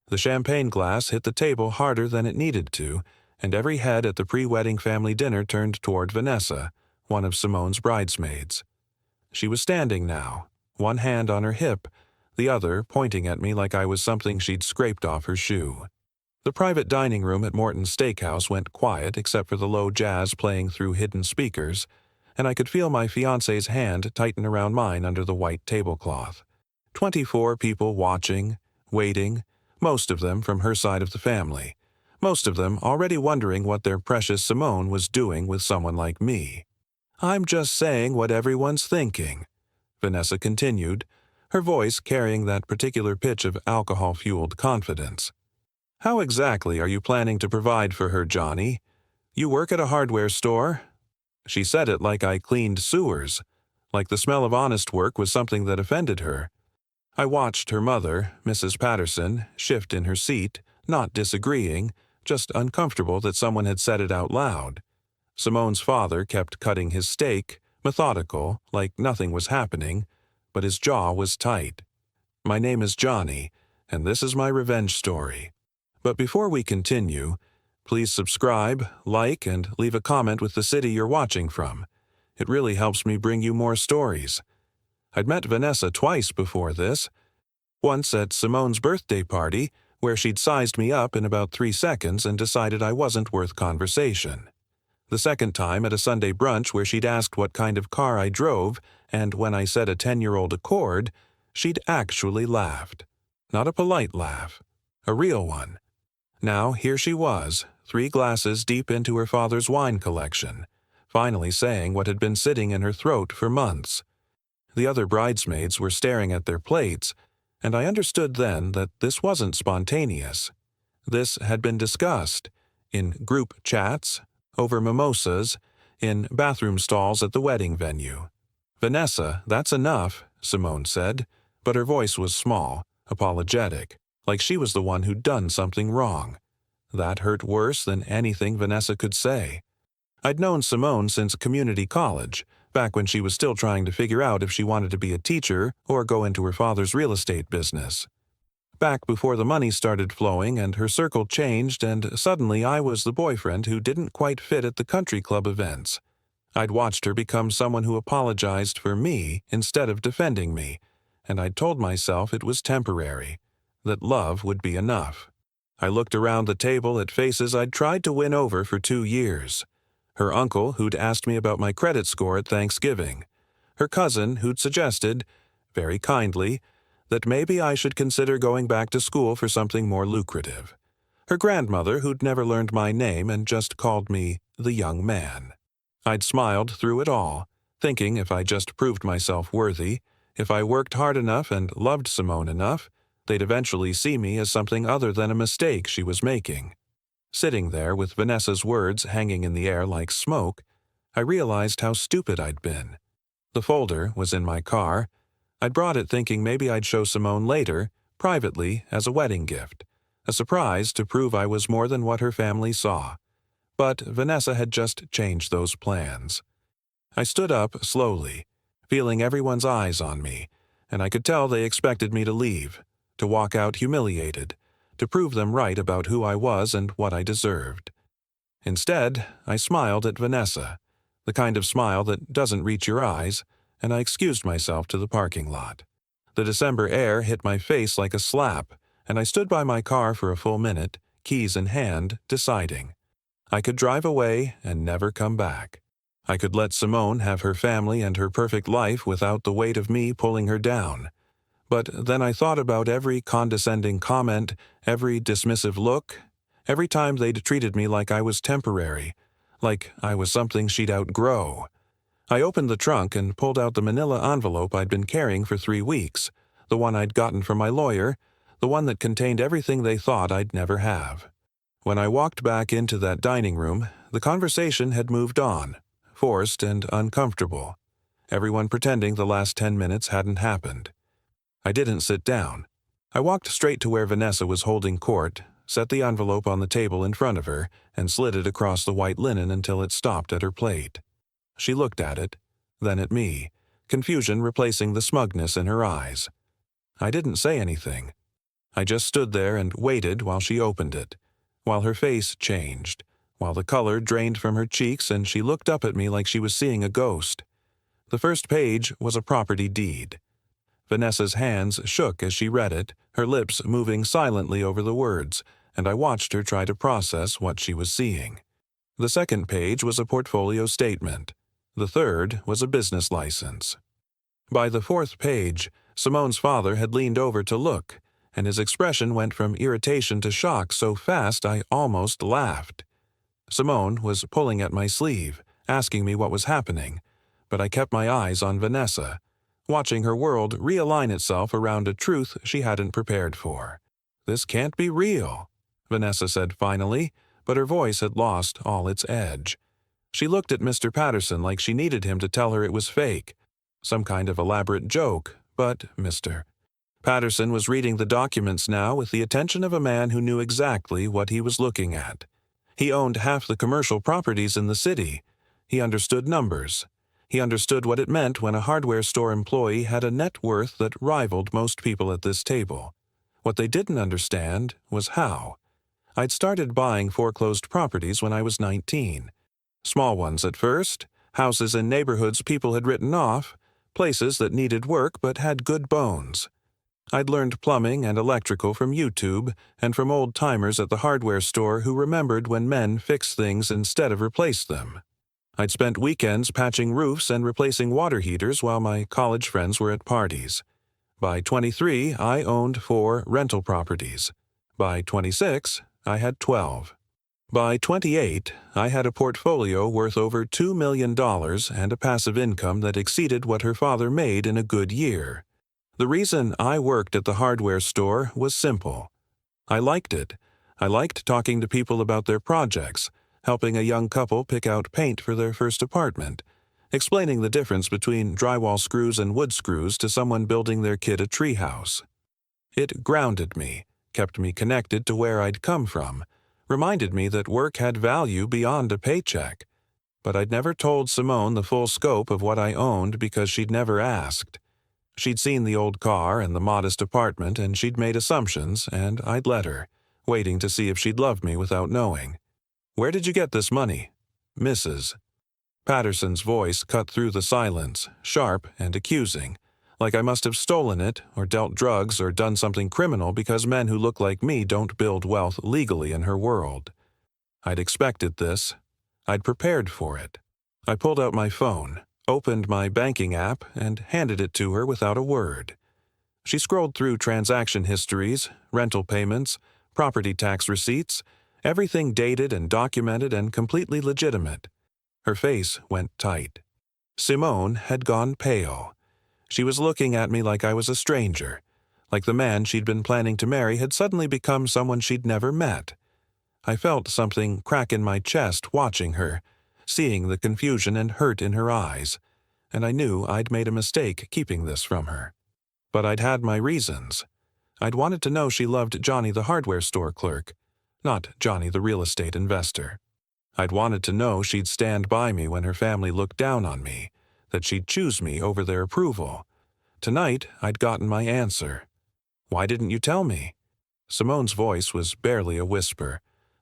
The champagne glass hit the table harder than it needed to, and every head at the pre-wedding family dinner turned toward Vanessa, one of Simone's bridesmaids. She was standing now, one hand on her hip, the other pointing at me like I was something she'd scraped off her shoe. The private dining room at Morton's Steakhouse went quiet except for the low jazz playing through hidden speakers, and I could feel my fiancé's hand tighten around mine under the white tablecloth. 24 people watching, waiting, most of them from her side of the family, most of them already wondering what their precious Simone was doing with someone like me. "I'm just saying what everyone's thinking," Vanessa continued, her voice carrying that particular pitch of alcohol-fueled confidence. "How exactly are you planning to provide for her, Johnny? You work at a hardware store?" She said it like I cleaned sewers, like the smell of honest work was something that offended her. I watched her mother, Mrs. Patterson, shift in her seat, not disagreeing, just uncomfortable that someone had said it out loud. Simone's father kept cutting his steak, methodical, like nothing was happening, but his jaw was tight. My name is Johnny, and this is my revenge story. But before we continue, please subscribe, like, and leave a comment with the city you're watching from. It really helps me bring you more stories. I'd met Vanessa twice before this. Once at Simone's birthday party, where she'd sized me up in about 3 seconds and decided I wasn't worth conversation. The second time at a Sunday brunch where she'd asked what kind of car I drove, and when I said a 10-year-old Accord, she'd actually laughed. Not a polite laugh, a real one. Now here she was, 3 glasses deep into her father's wine collection, finally saying what had been sitting in her throat for months. The other bridesmaids were staring at their plates, and I understood then that this wasn't spontaneous. This had been discussed, in group chats, over mimosas, in bathroom stalls at the wedding venue. "Vanessa, that's enough," Simone said, but her voice was small, apologetic, like she was the one who'd done something wrong. That hurt worse than anything Vanessa could say. I'd known Simone since community college, back when she was still trying to figure out if she wanted to be a teacher or go into her father's real estate business. Back before the money started flowing and her circle changed and suddenly I was the boyfriend who didn't quite fit at the country club events. I'd watched her become someone who apologized for me instead of defending me, and I'd told myself it was temporary, that love would be enough. I looked around the table at faces I'd tried to win over for 2 years. Her uncle who'd asked me about my credit score at Thanksgiving. Her cousin who'd suggested, very kindly, that maybe I should consider going back to school for something more lucrative. Her grandmother who'd never learned my name and just called me the young man. I'd smiled through it all, thinking if I just proved myself worthy, if I worked hard enough and loved Simone enough, they'd eventually see me as something other than a mistake she was making. Sitting there with Vanessa's words hanging in the air like smoke, I realized how stupid I'd been. The folder was in my car. I'd brought it thinking maybe I'd show Simone later, privately, as a wedding gift, a surprise to prove I was more than what her family saw. But Vanessa had just changed those plans. I stood up slowly, feeling everyone's eyes on me, and I could tell they expected me to leave, to walk out humiliated, to prove them right about who I was and what I deserved. Instead, I smiled at Vanessa, the kind of smile that doesn't reach your eyes, and I excused myself to the parking lot. The December air hit my face like a slap, and I stood by my car for a full minute, keys in hand, deciding. I could drive away and never come back. I could let Simone have her family and her perfect life without the weight of me pulling her down. But then I thought about every condescending comment, every dismissive look, every time they'd treated me like I was temporary, like I was something she'd outgrow. I opened the trunk and pulled out the manila envelope I'd been carrying for 3 weeks, the one I'd gotten from my lawyer, the one that contained everything they thought I'd never have. When I walked back into that dining room, the conversation had moved on, forced and uncomfortable, everyone pretending the last 10 minutes hadn't happened. I didn't sit down. I walked straight to where Vanessa was holding court, set the envelope on the table in front of her, and slid it across the white linen until it stopped at her plate. She looked at it, then at me, confusion replacing the smugness in her eyes. I didn't say anything. I just stood there and waited while she opened it, while her face changed, while the color drained from her cheeks and she looked up at me like she was seeing a ghost. The first page was a property deed. Vanessa's hands shook as she read it, her lips moving silently over the words, and I watched her try to process what she was seeing. The second page was a portfolio statement. The third was a business license. By the fourth page, Simone's father had leaned over to look, and his expression went from irritation to shock so fast I almost laughed. Simone was pulling at my sleeve, asking me what was happening, but I kept my eyes on Vanessa, watching her world realign itself around a truth she hadn't prepared for. "This can't be real," Vanessa said finally, but her voice had lost all its edge. She looked at Mr. Patterson like she needed him to tell her it was fake, some kind of elaborate joke, but Mr. Patterson was reading the documents now with the attention of a man who knew exactly what he was looking at. He owned half the commercial properties in the city. He understood numbers. He understood what it meant when a hardware store employee had a net worth that rivaled most people at this table. What they didn't understand was how. I'd started buying foreclosed properties when I was 19. Small ones at first, houses in neighborhoods people had written off, places that needed work but had good bones. I'd learned plumbing and electrical from YouTube and from old-timers at the hardware store who remembered when men fixed things instead of replaced them. I'd spent weekends patching roofs and replacing water heaters while my college friends were at parties. By 23, I owned 4 rental properties. By 26, I had 12. By 28, I had a portfolio worth over $2 million and a passive income that exceeded what her father made in a good year. The reason I worked at the hardware store was simple. I liked it. I liked talking to people about their projects, helping a young couple pick out paint for their first apartment, explaining the difference between drywall screws and wood screws to someone building their kid a treehouse. It grounded me, kept me connected to where I'd come from, reminded me that work had value beyond a paycheck. But I'd never told Simone the full scope of what I owned because she'd never asked. She'd seen the old car and the modest apartment, and she'd made assumptions, and I'd let her, waiting to see if she'd love me without knowing. "Where did you get this money?" "Mrs." Patterson's voice cut through the silence, sharp and accusing, like I must have stolen it or dealt drugs or done something criminal because men who look like me don't build wealth legally in her world. I'd expected this. I'd prepared for it. I pulled out my phone, opened my banking app, and handed it to her without a word. She scrolled through transaction histories, rental payments, property tax receipts, everything dated and documented and completely legitimate. Her face went tight. Simone had gone pale. She was looking at me like I was a stranger, like the man she'd been planning to marry had suddenly become someone she'd never met. I felt something crack in my chest watching her, seeing the confusion and hurt in her eyes, and I knew I'd made a mistake keeping this from her. But I'd had my reasons. I'd wanted to know she loved Johnny the hardware store clerk, not Johnny the real estate investor. I'd wanted to know she'd stand by me when her family looked down on me, that she'd choose me over their approval. Tonight, I'd gotten my answer. "Why didn't you tell me?" Simone's voice was barely a whisper.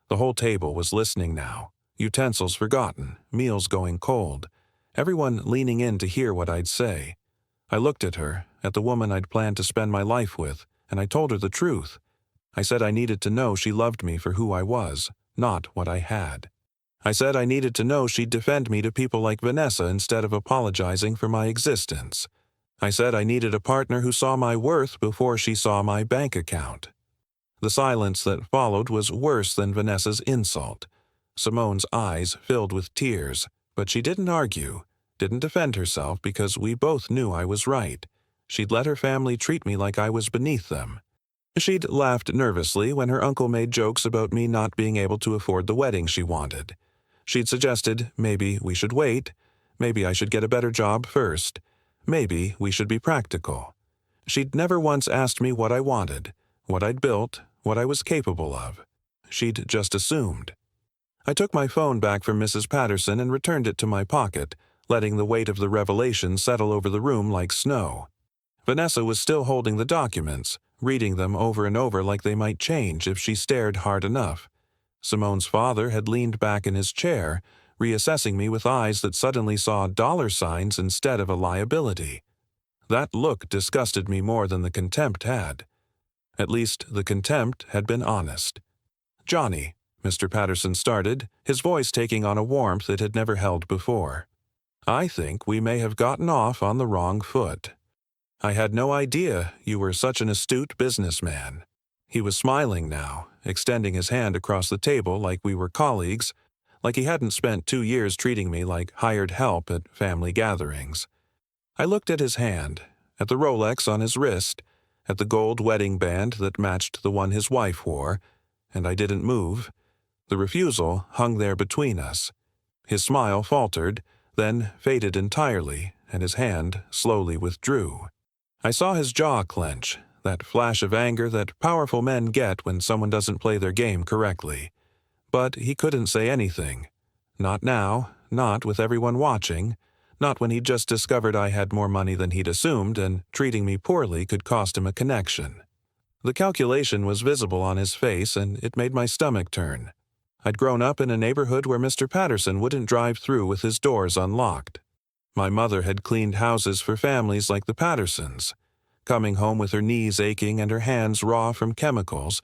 The whole table was listening now, utensils forgotten, meals going cold, everyone leaning in to hear what I'd say. I looked at her, at the woman I'd planned to spend my life with, and I told her the truth. I said I needed to know she loved me for who I was, not what I had. I said I needed to know she'd defend me to people like Vanessa instead of apologizing for my existence. I said I needed a partner who saw my worth before she saw my bank account. The silence that followed was worse than Vanessa's insult. Simone's eyes filled with tears, but she didn't argue, didn't defend herself because we both knew I was right. She'd let her family treat me like I was beneath them. She'd laughed nervously when her uncle made jokes about me not being able to afford the wedding she wanted. She'd suggested maybe we should wait, maybe I should get a better job first, maybe we should be practical. She'd never once asked me what I wanted, what I'd built, what I was capable of. She'd just assumed. I took my phone back from Mrs. Patterson and returned it to my pocket, letting the weight of the revelation settle over the room like snow. Vanessa was still holding the documents, reading them over and over like they might change if she stared hard enough. Simone's father had leaned back in his chair, reassessing me with eyes that suddenly saw dollar signs instead of a liability. That look disgusted me more than the contempt had. At least the contempt had been honest. "Johnny," Mr. Patterson started, his voice taking on a warmth it had never held before. "I think we may have gotten off on the wrong foot. I had no idea you were such an astute businessman." He was smiling now, extending his hand across the table like we were colleagues, like he hadn't spent 2 years treating me like hired help at family gatherings. I looked at his hand, at the Rolex on his wrist, at the gold wedding band that matched the one his wife wore, and I didn't move. The refusal hung there between us. His smile faltered, then faded entirely, and his hand slowly withdrew. I saw his jaw clench, that flash of anger that powerful men get when someone doesn't play their game correctly. But he couldn't say anything. Not now, not with everyone watching, not when he'd just discovered I had more money than he'd assumed and treating me poorly could cost him a connection. The calculation was visible on his face and it made my stomach turn. I'd grown up in a neighborhood where Mr. Patterson wouldn't drive through with his doors unlocked. My mother had cleaned houses for families like the Pattersons, coming home with her knees aching and her hands raw from chemicals,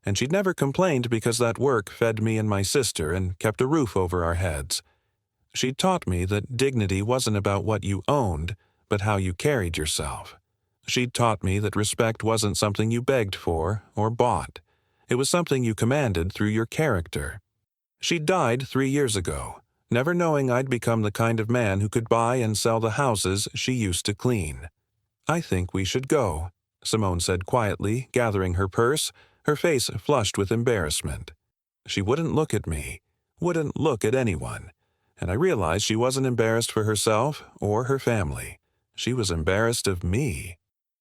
and she'd never complained because that work fed me and my sister and kept a roof over our heads. She'd taught me that dignity wasn't about what you owned, but how you carried yourself. She'd taught me that respect wasn't something you begged for or bought. It was something you commanded through your character. She'd died 3 years ago, never knowing I'd become the kind of man who could buy and sell the houses she used to clean. "I think we should go," Simone said quietly, gathering her purse, her face flushed with embarrassment. She wouldn't look at me, wouldn't look at anyone, and I realized she wasn't embarrassed for herself or her family. She was embarrassed of me.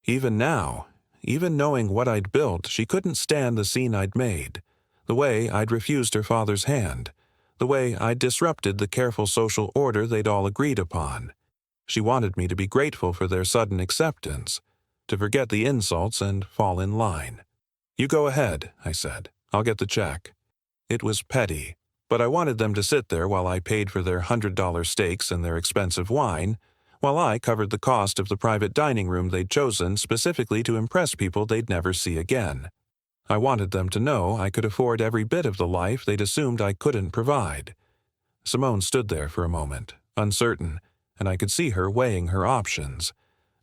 Even now, even knowing what I'd built, she couldn't stand the scene I'd made, the way I'd refused her father's hand, the way I'd disrupted the careful social order they'd all agreed upon. She wanted me to be grateful for their sudden acceptance, to forget the insults and fall in line. "You go ahead," I said. "I'll get the check." It was petty, but I wanted them to sit there while I paid for their $100 steaks and their expensive wine, while I covered the cost of the private dining room they'd chosen specifically to impress people they'd never see again. I wanted them to know I could afford every bit of the life they'd assumed I couldn't provide. Simone stood there for a moment, uncertain, and I could see her weighing her options,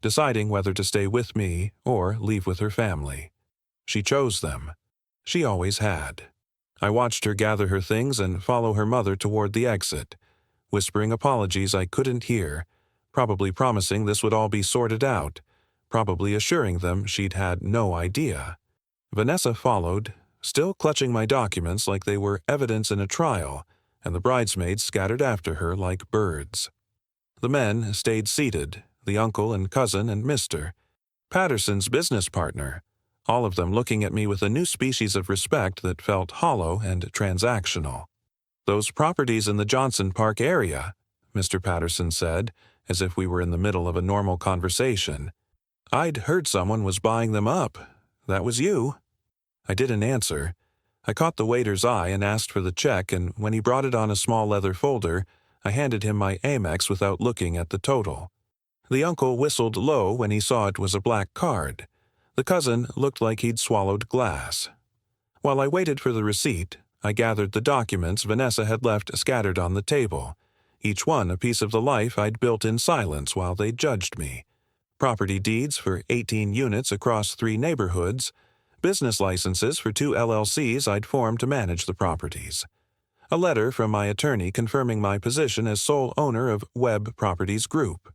deciding whether to stay with me or leave with her family. She chose them. She always had. I watched her gather her things and follow her mother toward the exit, whispering apologies I couldn't hear, probably promising this would all be sorted out, probably assuring them she'd had no idea. Vanessa followed, still clutching my documents like they were evidence in a trial, and the bridesmaids scattered after her like birds. The men stayed seated, the uncle and cousin and Mr. Patterson's business partner, all of them looking at me with a new species of respect that felt hollow and transactional. "Those properties in the Johnson Park area," Mr. Patterson said, as if we were in the middle of a normal conversation. "I'd heard someone was buying them up. That was you." I didn't answer. I caught the waiter's eye and asked for the check, and when he brought it on a small leather folder, I handed him my Amex without looking at the total. The uncle whistled low when he saw it was a black card. The cousin looked like he'd swallowed glass. While I waited for the receipt, I gathered the documents Vanessa had left scattered on the table, each one a piece of the life I'd built in silence while they judged me. Property deeds for 18 units across 3 neighborhoods, business licenses for 2 LLCs I'd formed to manage the properties. A letter from my attorney confirming my position as sole owner of Webb Properties Group.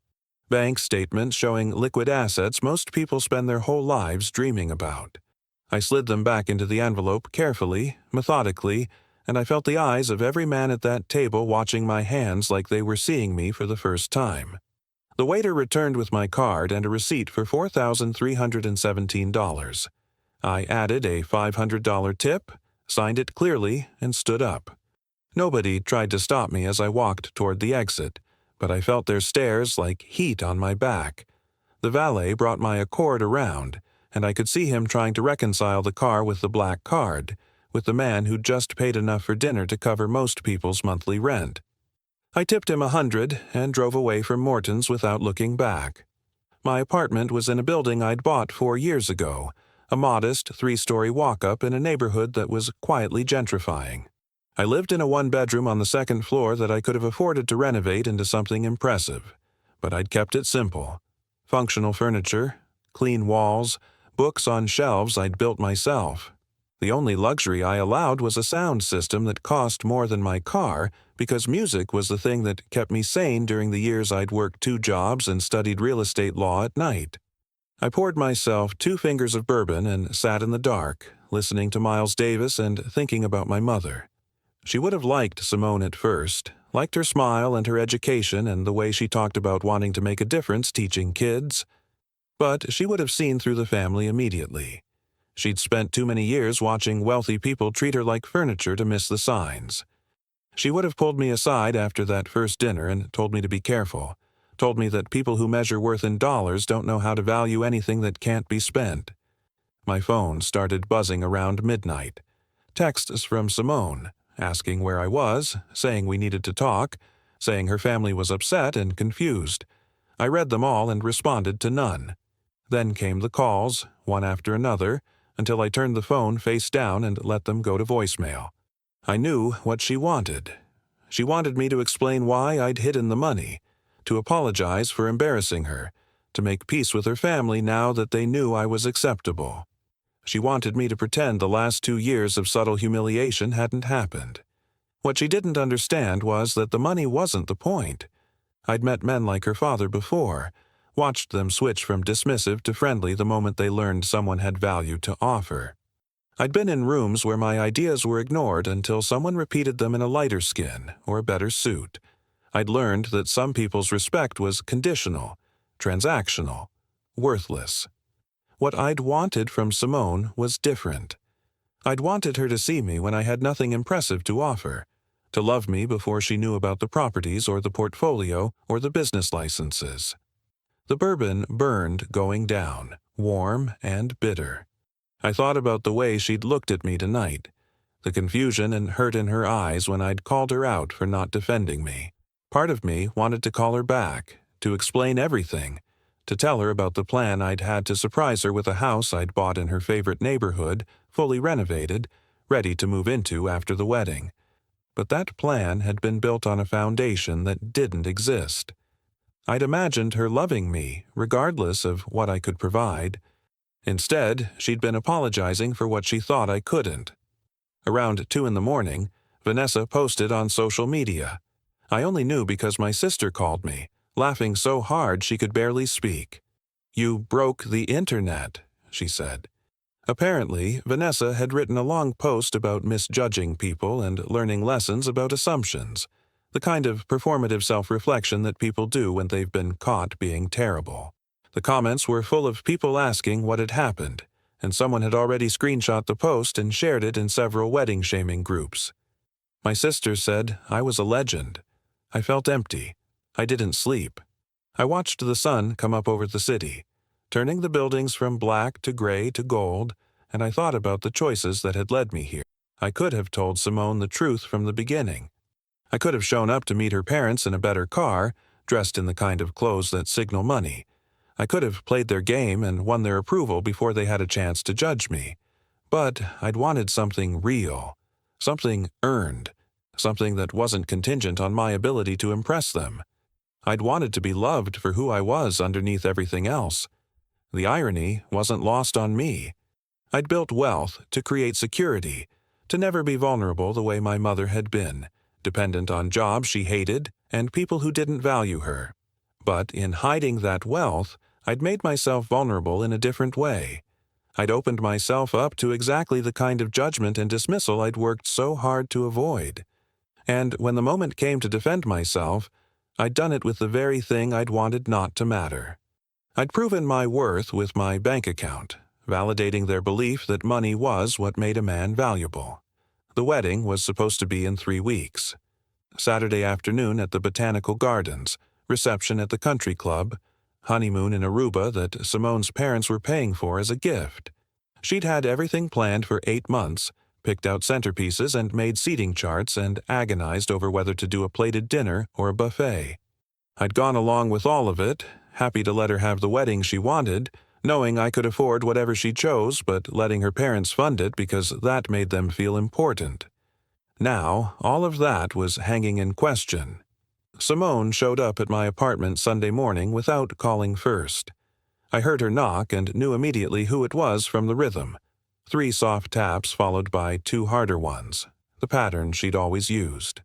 Bank statements showing liquid assets most people spend their whole lives dreaming about. I slid them back into the envelope carefully, methodically, and I felt the eyes of every man at that table watching my hands like they were seeing me for the first time. The waiter returned with my card and a receipt for $4,317. I added a $500 tip, signed it clearly, and stood up. Nobody tried to stop me as I walked toward the exit, but I felt their stares like heat on my back. The valet brought my Accord around, and I could see him trying to reconcile the car with the black card, with the man who'd just paid enough for dinner to cover most people's monthly rent. I tipped him $100 and drove away from Morton's without looking back. My apartment was in a building I'd bought 4 years ago, a modest 3-story walk-up in a neighborhood that was quietly gentrifying. I lived in a 1-bedroom on the 2nd floor that I could have afforded to renovate into something impressive, but I'd kept it simple. Functional furniture, clean walls, books on shelves I'd built myself. The only luxury I allowed was a sound system that cost more than my car because music was the thing that kept me sane during the years I'd worked 2 jobs and studied real estate law at night. I poured myself 2 fingers of bourbon and sat in the dark, listening to Miles Davis and thinking about my mother. She would have liked Simone at first, liked her smile and her education and the way she talked about wanting to make a difference teaching kids. But she would have seen through the family immediately. She'd spent too many years watching wealthy people treat her like furniture to miss the signs. She would have pulled me aside after that first dinner and told me to be careful, told me that people who measure worth in dollars don't know how to value anything that can't be spent. My phone started buzzing around midnight. Texts from Simone, asking where I was, saying we needed to talk, saying her family was upset and confused. I read them all and responded to none. Then came the calls, one after another, until I turned the phone face down and let them go to voicemail. I knew what she wanted. She wanted me to explain why I'd hidden the money, to apologize for embarrassing her, to make peace with her family now that they knew I was acceptable. She wanted me to pretend the last 2 years of subtle humiliation hadn't happened. What she didn't understand was that the money wasn't the point. I'd met men like her father before, watched them switch from dismissive to friendly the moment they learned someone had value to offer. I'd been in rooms where my ideas were ignored until someone repeated them in a lighter skin or a better suit. I'd learned that some people's respect was conditional, transactional, worthless. What I'd wanted from Simone was different. I'd wanted her to see me when I had nothing impressive to offer, to love me before she knew about the properties or the portfolio or the business licenses. The bourbon burned going down, warm and bitter. I thought about the way she'd looked at me tonight, the confusion and hurt in her eyes when I'd called her out for not defending me. Part of me wanted to call her back, to explain everything, to tell her about the plan I'd had to surprise her with a house I'd bought in her favorite neighborhood, fully renovated, ready to move into after the wedding. But that plan had been built on a foundation that didn't exist. I'd imagined her loving me, regardless of what I could provide. Instead, she'd been apologizing for what she thought I couldn't. Around 2 a.m, Vanessa posted on social media. I only knew because my sister called me, laughing so hard she could barely speak. "You broke the internet," she said. Apparently, Vanessa had written a long post about misjudging people and learning lessons about assumptions, the kind of performative self-reflection that people do when they've been caught being terrible. The comments were full of people asking what had happened, and someone had already screenshot the post and shared it in several wedding-shaming groups. My sister said I was a legend. I felt empty. I didn't sleep. I watched the sun come up over the city, turning the buildings from black to gray to gold, and I thought about the choices that had led me here. I could have told Simone the truth from the beginning. I could have shown up to meet her parents in a better car, dressed in the kind of clothes that signal money. I could have played their game and won their approval before they had a chance to judge me. But I'd wanted something real, something earned, something that wasn't contingent on my ability to impress them. I'd wanted to be loved for who I was underneath everything else. The irony wasn't lost on me. I'd built wealth to create security, to never be vulnerable the way my mother had been, dependent on jobs she hated and people who didn't value her. But in hiding that wealth, I'd made myself vulnerable in a different way. I'd opened myself up to exactly the kind of judgment and dismissal I'd worked so hard to avoid. And when the moment came to defend myself, I'd done it with the very thing I'd wanted not to matter. I'd proven my worth with my bank account, validating their belief that money was what made a man valuable. The wedding was supposed to be in 3 weeks. Saturday afternoon at the Botanical Gardens, reception at the country club, honeymoon in Aruba that Simone's parents were paying for as a gift. She'd had everything planned for 8 months, picked out centerpieces and made seating charts and agonized over whether to do a plated dinner or a buffet. I'd gone along with all of it, happy to let her have the wedding she wanted, knowing I could afford whatever she chose but letting her parents fund it because that made them feel important. Now, all of that was hanging in question. Simone showed up at my apartment Sunday morning without calling first. I heard her knock and knew immediately who it was from the rhythm. 3 soft taps followed by 2 harder ones, the pattern she'd always used.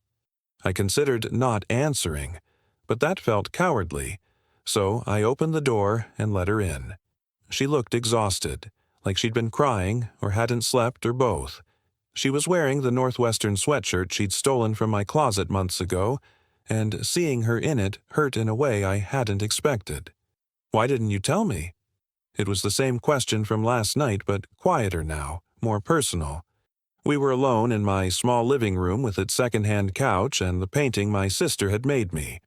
I considered not answering, but that felt cowardly, so I opened the door and let her in. She looked exhausted, like she'd been crying or hadn't slept or both. She was wearing the Northwestern sweatshirt she'd stolen from my closet months ago, and seeing her in it hurt in a way I hadn't expected. "Why didn't you tell me?" It was the same question from last night, but quieter now, more personal. We were alone in my small living room with its second-hand couch and the painting my sister had made me.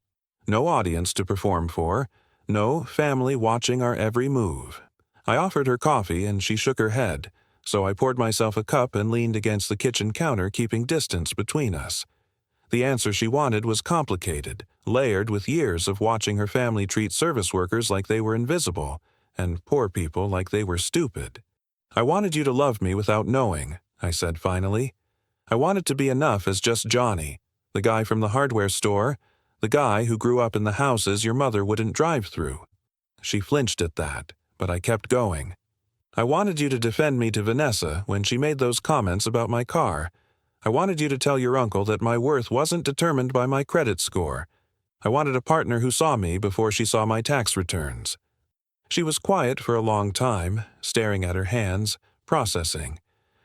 No audience to perform for, no family watching our every move. I offered her coffee and she shook her head, so I poured myself a cup and leaned against the kitchen counter, keeping distance between us. The answer she wanted was complicated, layered with years of watching her family treat service workers like they were invisible, and poor people like they were stupid. "I wanted you to love me without knowing," I said finally. "I wanted to be enough as just Johnny, the guy from the hardware store, the guy who grew up in the houses your mother wouldn't drive through." She flinched at that, but I kept going. "I wanted you to defend me to Vanessa when she made those comments about my car. I wanted you to tell your uncle that my worth wasn't determined by my credit score. I wanted a partner who saw me before she saw my tax returns." She was quiet for a long time, staring at her hands, processing.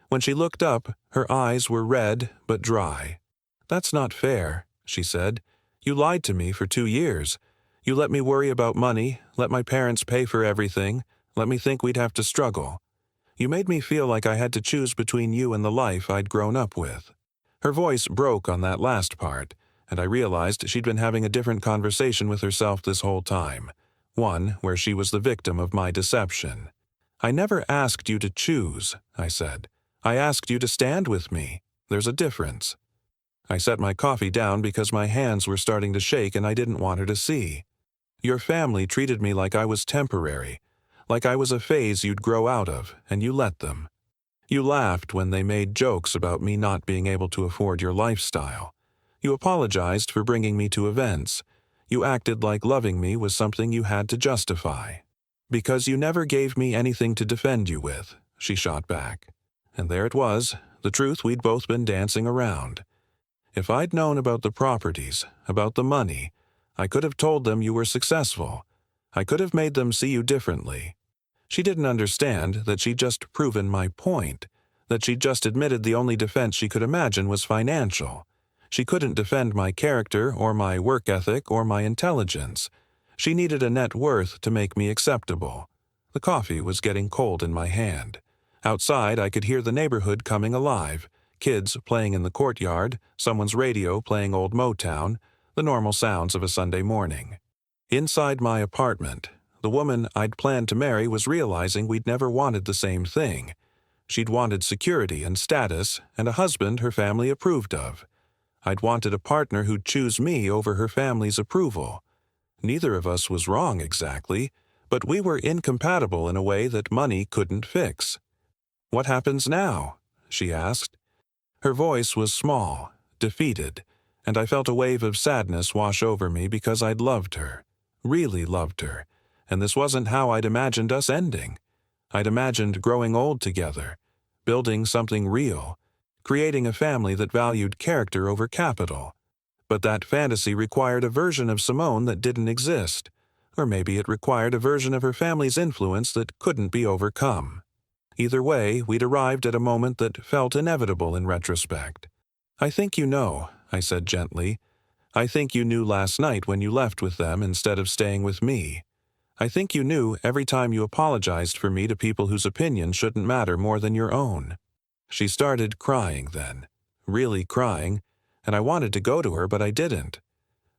When she looked up, her eyes were red but dry. "That's not fair," she said. "You lied to me for 2 years. You let me worry about money, let my parents pay for everything, let me think we'd have to struggle. You made me feel like I had to choose between you and the life I'd grown up with." Her voice broke on that last part, and I realized she'd been having a different conversation with herself this whole time, one where she was the victim of my deception. "I never asked you to choose," I said. "I asked you to stand with me. There's a difference." I set my coffee down because my hands were starting to shake and I didn't want her to see. "Your family treated me like I was temporary, like I was a phase you'd grow out of, and you let them. You laughed when they made jokes about me not being able to afford your lifestyle. You apologized for bringing me to events. You acted like loving me was something you had to justify. Because you never gave me anything to defend you with," she shot back. And there it was, the truth we'd both been dancing around. If I'd known about the properties, about the money, I could have told them you were successful. I could have made them see you differently. She didn't understand that she'd just proven my point, that she'd just admitted the only defense she could imagine was financial. She couldn't defend my character or my work ethic or my intelligence. She needed a net worth to make me acceptable. The coffee was getting cold in my hand. Outside, I could hear the neighborhood coming alive, kids playing in the courtyard, someone's radio playing old Motown, the normal sounds of a Sunday morning. Inside my apartment, the woman I'd planned to marry was realizing we'd never wanted the same thing. She'd wanted security and status and a husband her family approved of. I'd wanted a partner who'd choose me over her family's approval. Neither of us was wrong exactly, but we were incompatible in a way that money couldn't fix. "What happens now?" she asked. Her voice was small, defeated, and I felt a wave of sadness wash over me because I'd loved her, really loved her, and this wasn't how I'd imagined us ending. I'd imagined growing old together, building something real, creating a family that valued character over capital. But that fantasy required a version of Simone that didn't exist, or maybe it required a version of her family's influence that couldn't be overcome. Either way, we'd arrived at a moment that felt inevitable in retrospect. "I think you know," I said gently. "I think you knew last night when you left with them instead of staying with me. I think you knew every time you apologized for me to people whose opinion shouldn't matter more than your own." She started crying then, really crying, and I wanted to go to her, but I didn't.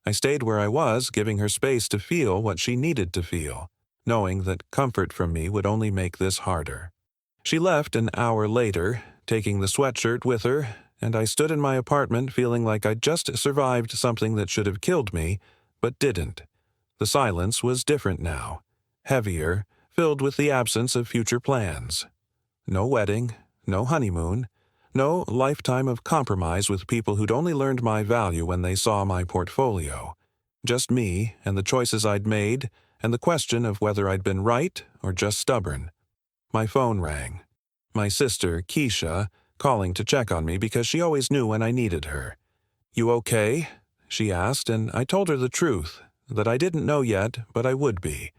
I stayed where I was, giving her space to feel what she needed to feel, knowing that comfort from me would only make this harder. She left an hour later, taking the sweatshirt with her, and I stood in my apartment feeling like I'd just survived something that should have killed me, but didn't. The silence was different now, heavier, filled with the absence of future plans. No wedding, no honeymoon, no lifetime of compromise with people who'd only learned my value when they saw my portfolio. Just me and the choices I'd made, and the question of whether I'd been right or just stubborn. My phone rang. My sister, Keisha, calling to check on me because she always knew when I needed her. "You okay?" she asked, and I told her the truth, that I didn't know yet, but I would be.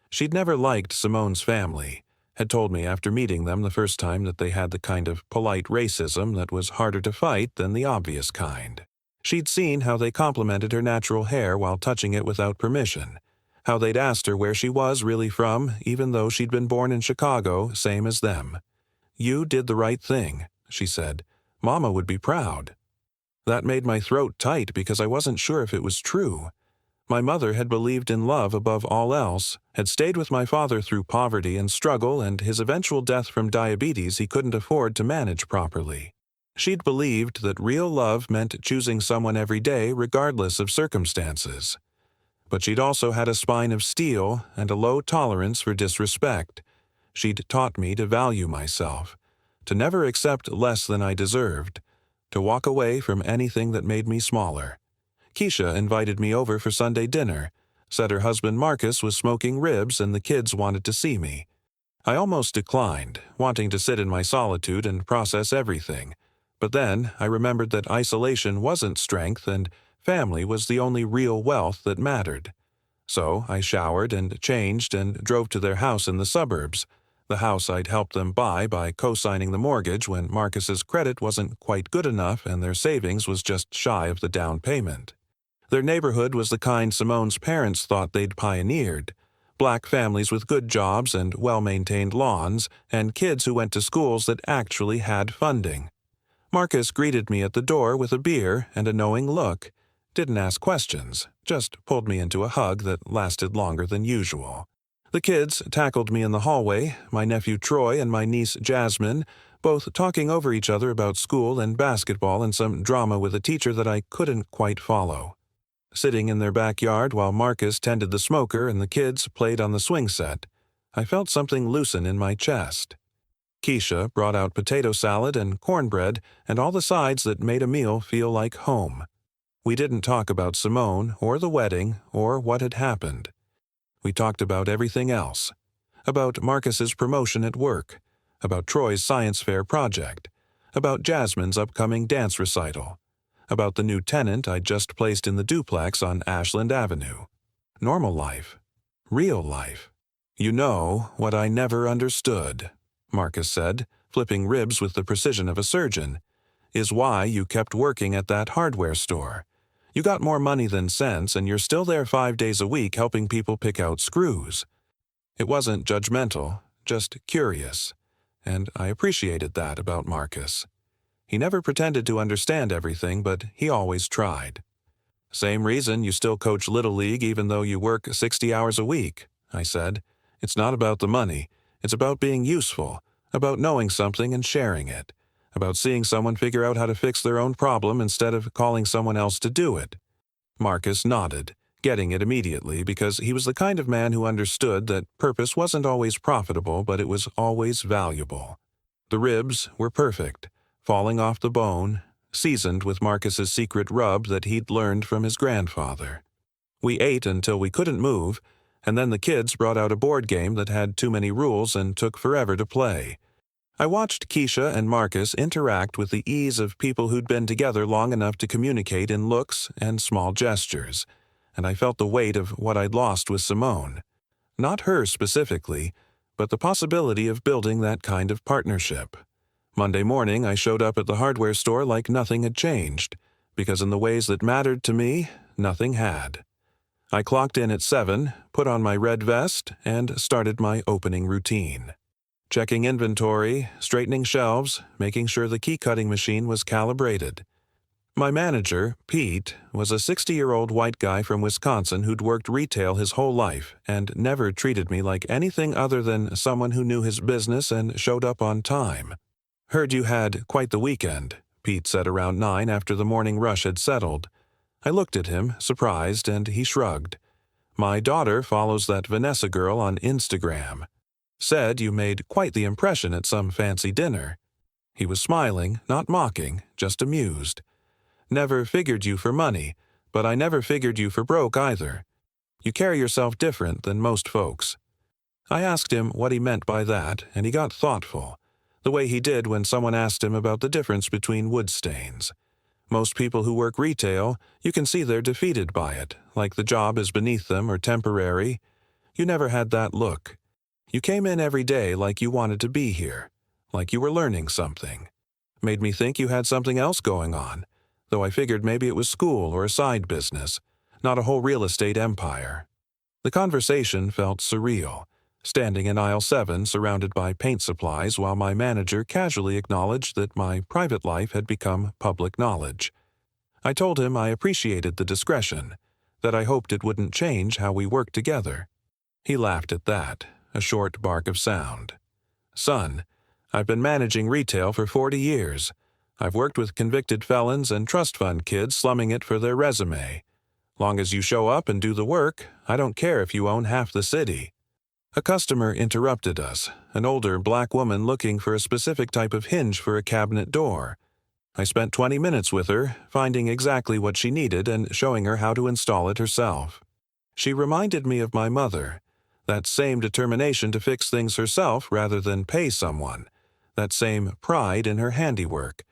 She'd never liked Simone's family, had told me after meeting them the first time that they had the kind of polite racism that was harder to fight than the obvious kind. She'd seen how they complimented her natural hair while touching it without permission, how they'd asked her where she was really from, even though she'd been born in Chicago, same as them. "You did the right thing," she said. "Mama would be proud." That made my throat tight because I wasn't sure if it was true. My mother had believed in love above all else, had stayed with my father through poverty and struggle and his eventual death from diabetes he couldn't afford to manage properly. She'd believed that real love meant choosing someone every day regardless of circumstances. But she'd also had a spine of steel and a low tolerance for disrespect. She'd taught me to value myself, to never accept less than I deserved, to walk away from anything that made me smaller. Keisha invited me over for Sunday dinner, said her husband Marcus was smoking ribs and the kids wanted to see me. I almost declined, wanting to sit in my solitude and process everything. But then I remembered that isolation wasn't strength and family was the only real wealth that mattered. So I showered and changed and drove to their house in the suburbs, the house I'd helped them buy by co-signing the mortgage when Marcus's credit wasn't quite good enough and their savings was just shy of the down payment. Their neighborhood was the kind Simone's parents thought they'd pioneered. Black families with good jobs and well-maintained lawns, and kids who went to schools that actually had funding. Marcus greeted me at the door with a beer and a knowing look. Didn't ask questions, just pulled me into a hug that lasted longer than usual. The kids tackled me in the hallway, my nephew Troy and my niece Jasmine, both talking over each other about school and basketball and some drama with a teacher that I couldn't quite follow. Sitting in their backyard while Marcus tended the smoker and the kids played on the swing set, I felt something loosen in my chest. Keisha brought out potato salad and cornbread and all the sides that made a meal feel like home. We didn't talk about Simone or the wedding or what had happened. We talked about everything else. About Marcus's promotion at work, about Troy's science fair project, about Jasmine's upcoming dance recital, about the new tenant I'd just placed in the duplex on Ashland Avenue. Normal life. Real life. "You know what I never understood," Marcus said, flipping ribs with the precision of a surgeon, "is why you kept working at that hardware store. You got more money than sense, and you're still there 5 days a week helping people pick out screws." It wasn't judgmental, just curious, and I appreciated that about Marcus. He never pretended to understand everything, but he always tried. "Same reason you still coach Little League even though you work 60 hours a week," I said. "It's not about the money. It's about being useful, about knowing something and sharing it, about seeing someone figure out how to fix their own problem instead of calling someone else to do it." Marcus nodded, getting it immediately because he was the kind of man who understood that purpose wasn't always profitable, but it was always valuable. The ribs were perfect, falling off the bone, seasoned with Marcus's secret rub that he'd learned from his grandfather. We ate until we couldn't move, and then the kids brought out a board game that had too many rules and took forever to play. I watched Keisha and Marcus interact with the ease of people who'd been together long enough to communicate in looks and small gestures, and I felt the weight of what I'd lost with Simone. Not her specifically, but the possibility of building that kind of partnership. Monday morning, I showed up at the hardware store like nothing had changed, because in the ways that mattered to me, nothing had. I clocked in at 7, put on my red vest, and started my opening routine. Checking inventory, straightening shelves, making sure the key-cutting machine was calibrated. My manager, Pete, was a 60-year-old white guy from Wisconsin who'd worked retail his whole life and never treated me like anything other than someone who knew his business and showed up on time. "Heard you had quite the weekend," Pete said around 9 after the morning rush had settled. I looked at him, surprised, and he shrugged. "My daughter follows that Vanessa girl on Instagram. Said you made quite the impression at some fancy dinner." He was smiling, not mocking, just amused. "Never figured you for money, but I never figured you for broke either. You carry yourself different than most folks." I asked him what he meant by that, and he got thoughtful, the way he did when someone asked him about the difference between wood stains. Most people who work retail, you can see they're defeated by it, like the job is beneath them or temporary. You never had that look. You came in every day like you wanted to be here, like you were learning something. Made me think you had something else going on, though I figured maybe it was school or a side business, not a whole real estate empire. The conversation felt surreal, standing in aisle 7 surrounded by paint supplies while my manager casually acknowledged that my private life had become public knowledge. I told him I appreciated the discretion, that I hoped it wouldn't change how we worked together. He laughed at that, a short bark of sound. "Son, I've been managing retail for 40 years. I've worked with convicted felons and trust fund kids slumming it for their resume. Long as you show up and do the work, I don't care if you own half the city." A customer interrupted us, an older black woman looking for a specific type of hinge for a cabinet door. I spent 20 minutes with her, finding exactly what she needed and showing her how to install it herself. She reminded me of my mother, that same determination to fix things herself rather than pay someone, that same pride in her handiwork.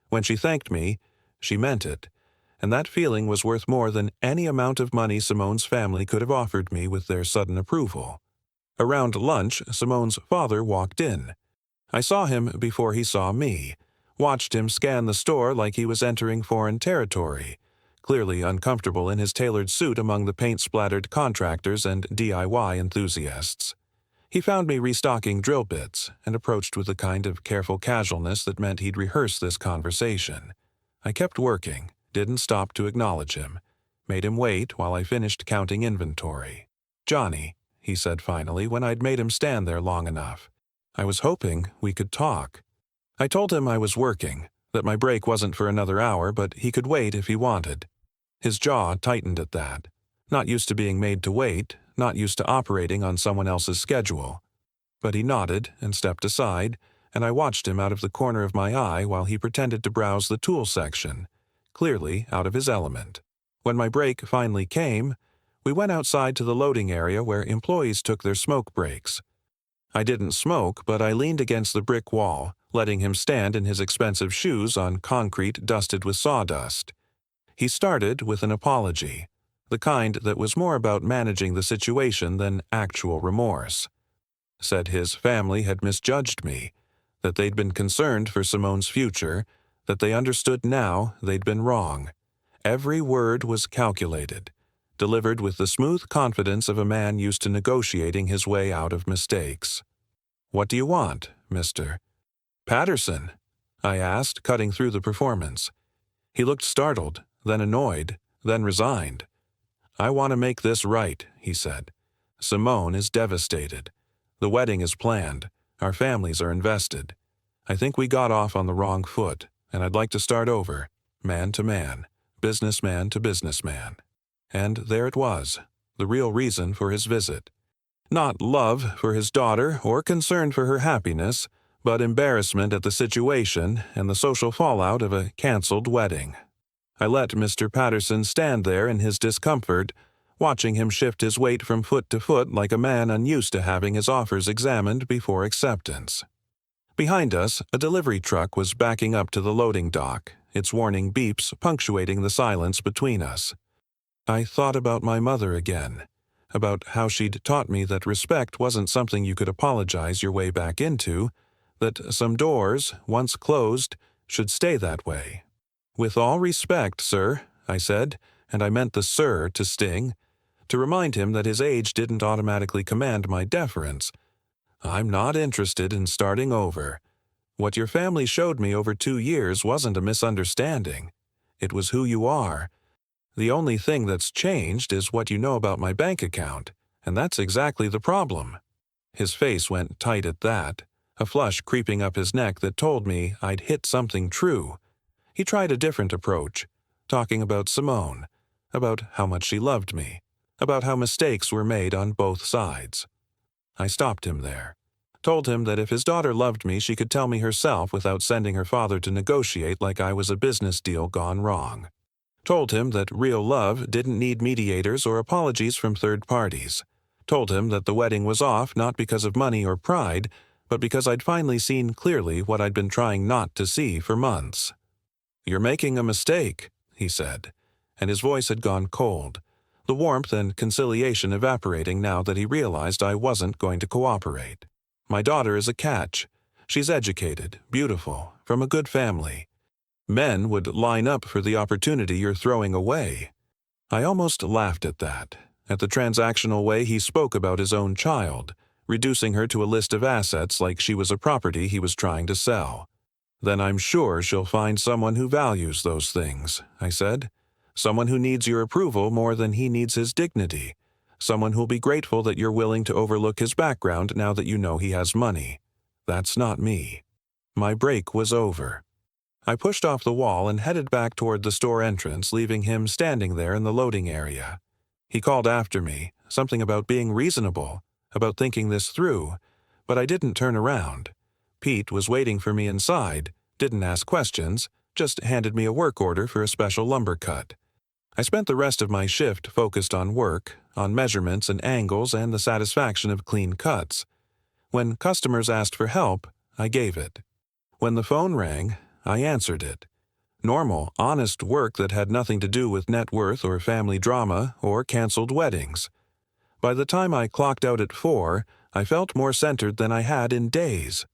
When she thanked me, she meant it, and that feeling was worth more than any amount of money Simone's family could have offered me with their sudden approval. Around lunch, Simone's father walked in. I saw him before he saw me, watched him scan the store like he was entering foreign territory, clearly uncomfortable in his tailored suit among the paint-splattered contractors and DIY enthusiasts. He found me restocking drill bits and approached with the kind of careful casualness that meant he'd rehearsed this conversation. I kept working, didn't stop to acknowledge him, made him wait while I finished counting inventory. "Johnny," he said finally when I'd made him stand there long enough. "I was hoping we could talk." I told him I was working, that my break wasn't for another hour, but he could wait if he wanted. His jaw tightened at that. Not used to being made to wait, not used to operating on someone else's schedule. But he nodded and stepped aside, and I watched him out of the corner of my eye while he pretended to browse the tool section, clearly out of his element. When my break finally came, we went outside to the loading area where employees took their smoke breaks. I didn't smoke, but I leaned against the brick wall, letting him stand in his expensive shoes on concrete dusted with sawdust. He started with an apology, the kind that was more about managing the situation than actual remorse. Said his family had misjudged me, that they'd been concerned for Simone's future, that they understood now they'd been wrong. Every word was calculated, delivered with the smooth confidence of a man used to negotiating his way out of mistakes. "What do you want, mister?" "Patterson?" I asked, cutting through the performance. He looked startled, then annoyed, then resigned. "I want to make this right," he said. "Simone is devastated. The wedding is planned. Our families are invested. I think we got off on the wrong foot, and I'd like to start over, man to man, businessman to businessman." And there it was, the real reason for his visit. Not love for his daughter or concern for her happiness, but embarrassment at the situation and the social fallout of a canceled wedding. I let Mr. Patterson stand there in his discomfort, watching him shift his weight from foot to foot like a man unused to having his offers examined before acceptance. Behind us, a delivery truck was backing up to the loading dock, its warning beeps punctuating the silence between us. I thought about my mother again, about how she'd taught me that respect wasn't something you could apologize your way back into, that some doors, once closed, should stay that way. "With all respect, sir," I said, and I meant the "sir" to sting, to remind him that his age didn't automatically command my deference. "I'm not interested in starting over. What your family showed me over 2 years wasn't a misunderstanding. It was who you are. The only thing that's changed is what you know about my bank account, and that's exactly the problem." His face went tight at that, a flush creeping up his neck that told me I'd hit something true. He tried a different approach, talking about Simone, about how much she loved me, about how mistakes were made on both sides. I stopped him there, told him that if his daughter loved me, she could tell me herself without sending her father to negotiate like I was a business deal gone wrong. Told him that real love didn't need mediators or apologies from third parties. Told him that the wedding was off not because of money or pride, but because I'd finally seen clearly what I'd been trying not to see for months. "You're making a mistake," he said, and his voice had gone cold, the warmth and conciliation evaporating now that he realized I wasn't going to cooperate. "My daughter is a catch. She's educated, beautiful, from a good family. Men would line up for the opportunity you're throwing away." I almost laughed at that, at the transactional way he spoke about his own child, reducing her to a list of assets like she was a property he was trying to sell. "Then I'm sure she'll find someone who values those things," I said. "Someone who needs your approval more than he needs his dignity. Someone who'll be grateful that you're willing to overlook his background now that you know he has money. That's not me." My break was over. I pushed off the wall and headed back toward the store entrance, leaving him standing there in the loading area. He called after me, something about being reasonable, about thinking this through, but I didn't turn around. Pete was waiting for me inside, didn't ask questions, just handed me a work order for a special lumber cut. I spent the rest of my shift focused on work, on measurements and angles and the satisfaction of clean cuts. When customers asked for help, I gave it. When the phone rang, I answered it. Normal, honest work that had nothing to do with net worth or family drama or canceled weddings. By the time I clocked out at 4, I felt more centered than I had in days.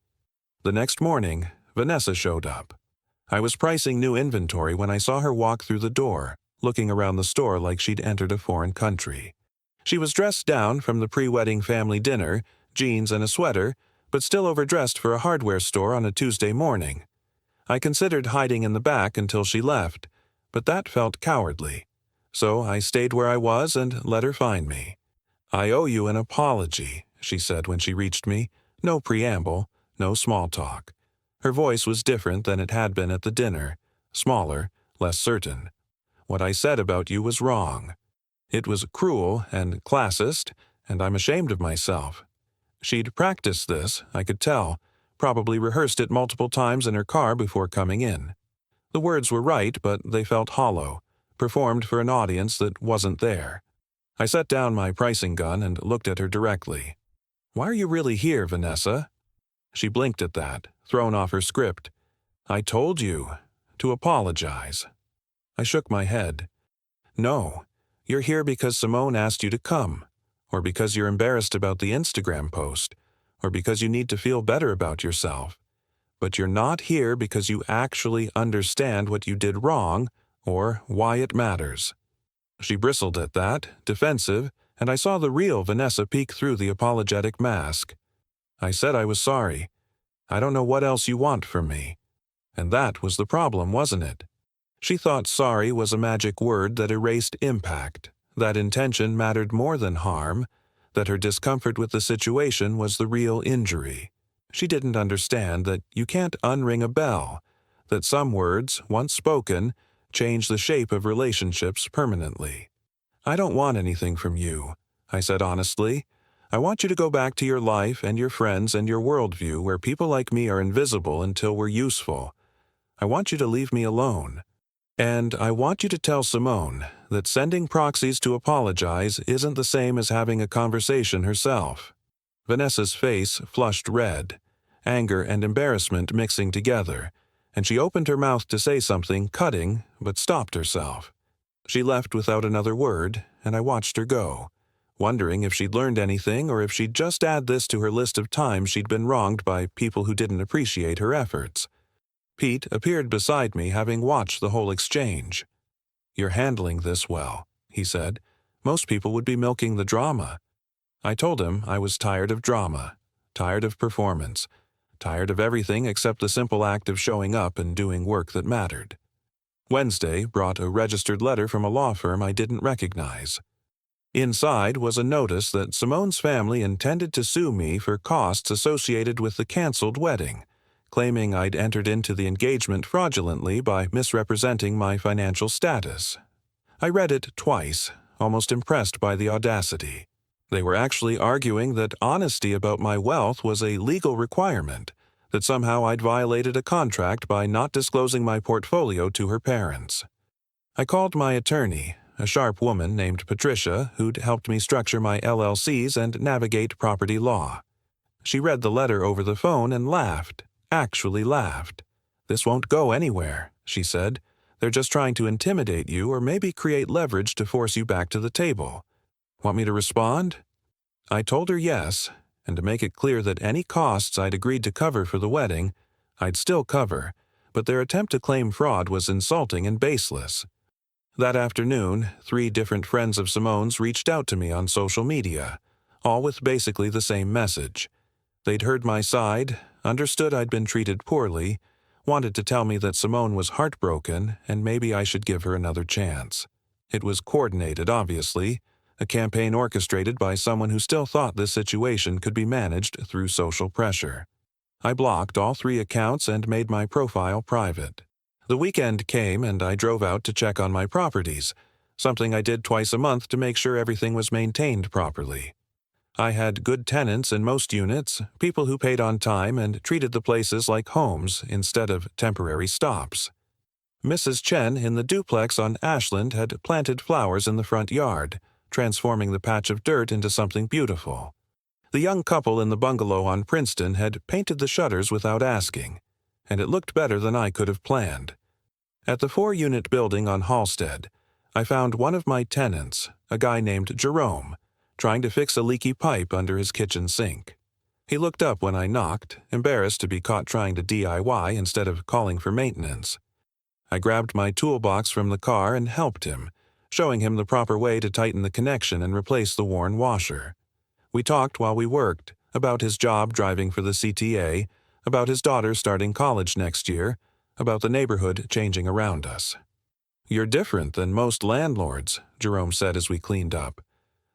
The next morning, Vanessa showed up. I was pricing new inventory when I saw her walk through the door, looking around the store like she'd entered a foreign country. She was dressed down from the pre-wedding family dinner, jeans and a sweater, but still overdressed for a hardware store on a Tuesday morning. I considered hiding in the back until she left, but that felt cowardly. So I stayed where I was and let her find me. "I owe you an apology," she said when she reached me. No preamble, no small talk. Her voice was different than it had been at the dinner, smaller, less certain. "What I said about you was wrong. It was cruel and classist, and I'm ashamed of myself." She'd practiced this, I could tell, probably rehearsed it multiple times in her car before coming in. The words were right, but they felt hollow, performed for an audience that wasn't there. I set down my pricing gun and looked at her directly. "Why are you really here, Vanessa?" She blinked at that, thrown off her script. "I told you. To apologize." I shook my head. "No, you're here because Simone asked you to come, or because you're embarrassed about the Instagram post, or because you need to feel better about yourself. But you're not here because you actually understand what you did wrong or why it matters." She bristled at that, defensive, and I saw the real Vanessa peek through the apologetic mask. "I said I was sorry. I don't know what else you want from me." And that was the problem, wasn't it? She thought sorry was a magic word that erased impact, that intention mattered more than harm, that her discomfort with the situation was the real injury. She didn't understand that you can't unring a bell, that some words, once spoken, change the shape of relationships permanently. "I don't want anything from you," I said honestly. "I want you to go back to your life and your friends and your worldview where people like me are invisible until we're useful. I want you to leave me alone. And I want you to tell Simone that sending proxies to apologize isn't the same as having a conversation herself." Vanessa's face flushed red, anger and embarrassment mixing together, and she opened her mouth to say something cutting, but stopped herself. She left without another word, and I watched her go, wondering if she'd learned anything or if she'd just add this to her list of times she'd been wronged by people who didn't appreciate her efforts. Pete appeared beside me, having watched the whole exchange. "You're handling this well," he said. "Most people would be milking the drama." I told him I was tired of drama, tired of performance, tired of everything except the simple act of showing up and doing work that mattered. Wednesday brought a registered letter from a law firm I didn't recognize. Inside was a notice that Simone's family intended to sue me for costs associated with the canceled wedding, claiming I'd entered into the engagement fraudulently by misrepresenting my financial status. I read it twice, almost impressed by the audacity. They were actually arguing that honesty about my wealth was a legal requirement, that somehow I'd violated a contract by not disclosing my portfolio to her parents. I called my attorney, a sharp woman named Patricia who'd helped me structure my LLCs and navigate property law. She read the letter over the phone and laughed, actually laughed. "This won't go anywhere," she said. "They're just trying to intimidate you or maybe create leverage to force you back to the table. Want me to respond?" I told her yes, and to make it clear that any costs I'd agreed to cover for the wedding, I'd still cover, but their attempt to claim fraud was insulting and baseless. That afternoon, 3 different friends of Simone's reached out to me on social media, all with basically the same message. They'd heard my side, understood I'd been treated poorly, wanted to tell me that Simone was heartbroken and maybe I should give her another chance. It was coordinated, obviously, a campaign orchestrated by someone who still thought this situation could be managed through social pressure. I blocked all 3 accounts and made my profile private. The weekend came and I drove out to check on my properties, something I did twice a month to make sure everything was maintained properly. I had good tenants in most units, people who paid on time and treated the places like homes instead of temporary stops. Mrs. Chen in the duplex on Ashland had planted flowers in the front yard, transforming the patch of dirt into something beautiful. The young couple in the bungalow on Princeton had painted the shutters without asking, and it looked better than I could have planned. At the 4-unit building on Halstead, I found one of my tenants, a guy named Jerome, trying to fix a leaky pipe under his kitchen sink. He looked up when I knocked, embarrassed to be caught trying to DIY instead of calling for maintenance. I grabbed my toolbox from the car and helped him, showing him the proper way to tighten the connection and replace the worn washer. We talked while we worked, about his job driving for the CTA, about his daughter starting college next year, about the neighborhood changing around us. "You're different than most landlords," Jerome said as we cleaned up.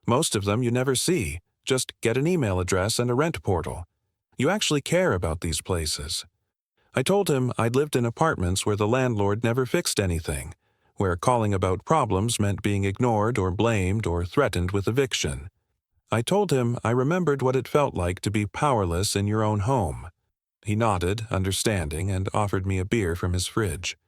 "Most of them you never see, just get an email address and a rent portal. You actually care about these places." I told him I'd lived in apartments where the landlord never fixed anything, where calling about problems meant being ignored or blamed or threatened with eviction. I told him I remembered what it felt like to be powerless in your own home. He nodded, understanding, and offered me a beer from his fridge.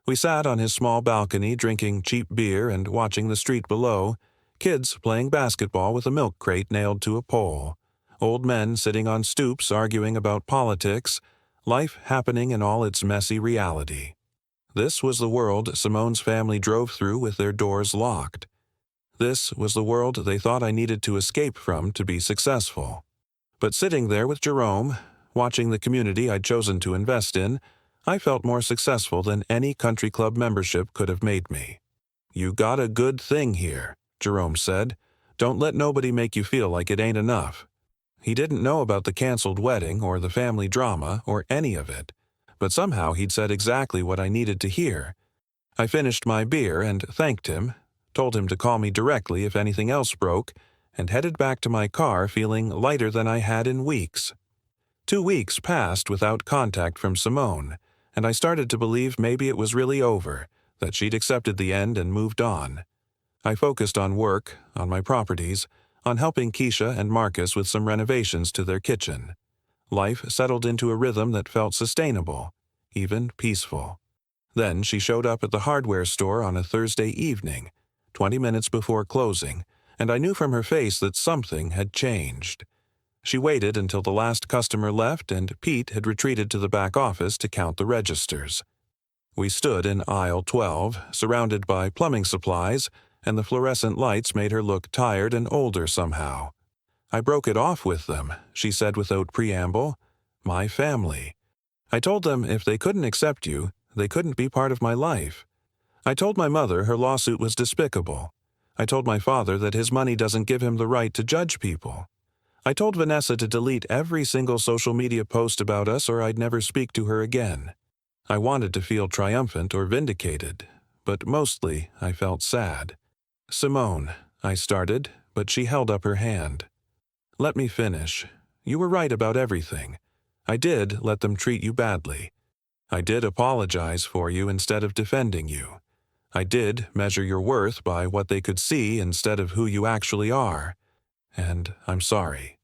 We sat on his small balcony drinking cheap beer and watching the street below, kids playing basketball with a milk crate nailed to a pole, old men sitting on stoops arguing about politics, life happening in all its messy reality. This was the world Simone's family drove through with their doors locked. This was the world they thought I needed to escape from to be successful. But sitting there with Jerome, watching the community I'd chosen to invest in, I felt more successful than any country club membership could have made me. "You got a good thing here," Jerome said. "Don't let nobody make you feel like it ain't enough." He didn't know about the canceled wedding or the family drama or any of it, but somehow he'd said exactly what I needed to hear. I finished my beer and thanked him, told him to call me directly if anything else broke, and headed back to my car feeling lighter than I had in weeks. 2 weeks passed without contact from Simone, and I started to believe maybe it was really over, that she'd accepted the end and moved on. I focused on work, on my properties, on helping Keisha and Marcus with some renovations to their kitchen. Life settled into a rhythm that felt sustainable, even peaceful. Then she showed up at the hardware store on a Thursday evening, 20 minutes before closing, and I knew from her face that something had changed. She waited until the last customer left and Pete had retreated to the back office to count the registers. We stood in aisle 12, surrounded by plumbing supplies, and the fluorescent lights made her look tired and older somehow. "I broke it off with them," she said without preamble. "My family. I told them if they couldn't accept you, they couldn't be part of my life. I told my mother her lawsuit was despicable. I told my father that his money doesn't give him the right to judge people. I told Vanessa to delete every single social media post about us or I'd never speak to her again. I wanted to feel triumphant or vindicated, but mostly I felt sad. "Simone," I started, but she held up her hand. "Let me finish. You were right about everything. I did let them treat you badly. I did apologize for you instead of defending you. I did measure your worth by what they could see instead of who you actually are. And I'm sorry.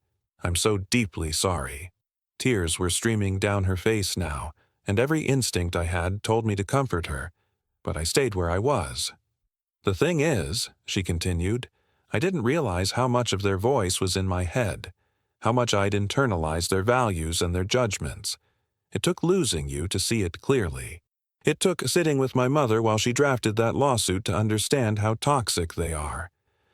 I'm so deeply sorry." Tears were streaming down her face now, and every instinct I had told me to comfort her, but I stayed where I was. "The thing is," she continued, "I didn't realize how much of their voice was in my head, how much I'd internalized their values and their judgments. It took losing you to see it clearly. It took sitting with my mother while she drafted that lawsuit to understand how toxic they are.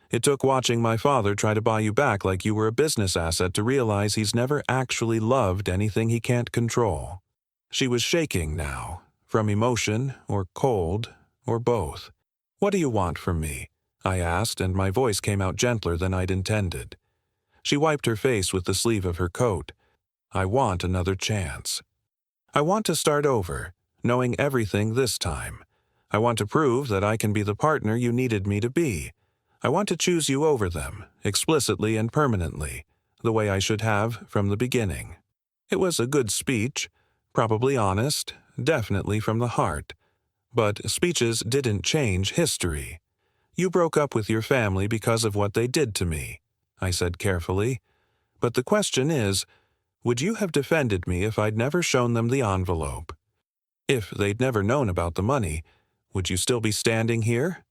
It took watching my father try to buy you back like you were a business asset to realize he's never actually loved anything he can't control." She was shaking now, from emotion or cold or both. "What do you want from me?" I asked, and my voice came out gentler than I'd intended. She wiped her face with the sleeve of her coat. "I want another chance. I want to start over, knowing everything this time. I want to prove that I can be the partner you needed me to be. I want to choose you over them, explicitly and permanently, the way I should have from the beginning." It was a good speech, probably honest, definitely from the heart. But speeches didn't change history. "You broke up with your family because of what they did to me," I said carefully. "But the question is, would you have defended me if I'd never shown them the envelope? If they'd never known about the money, would you still be standing here?"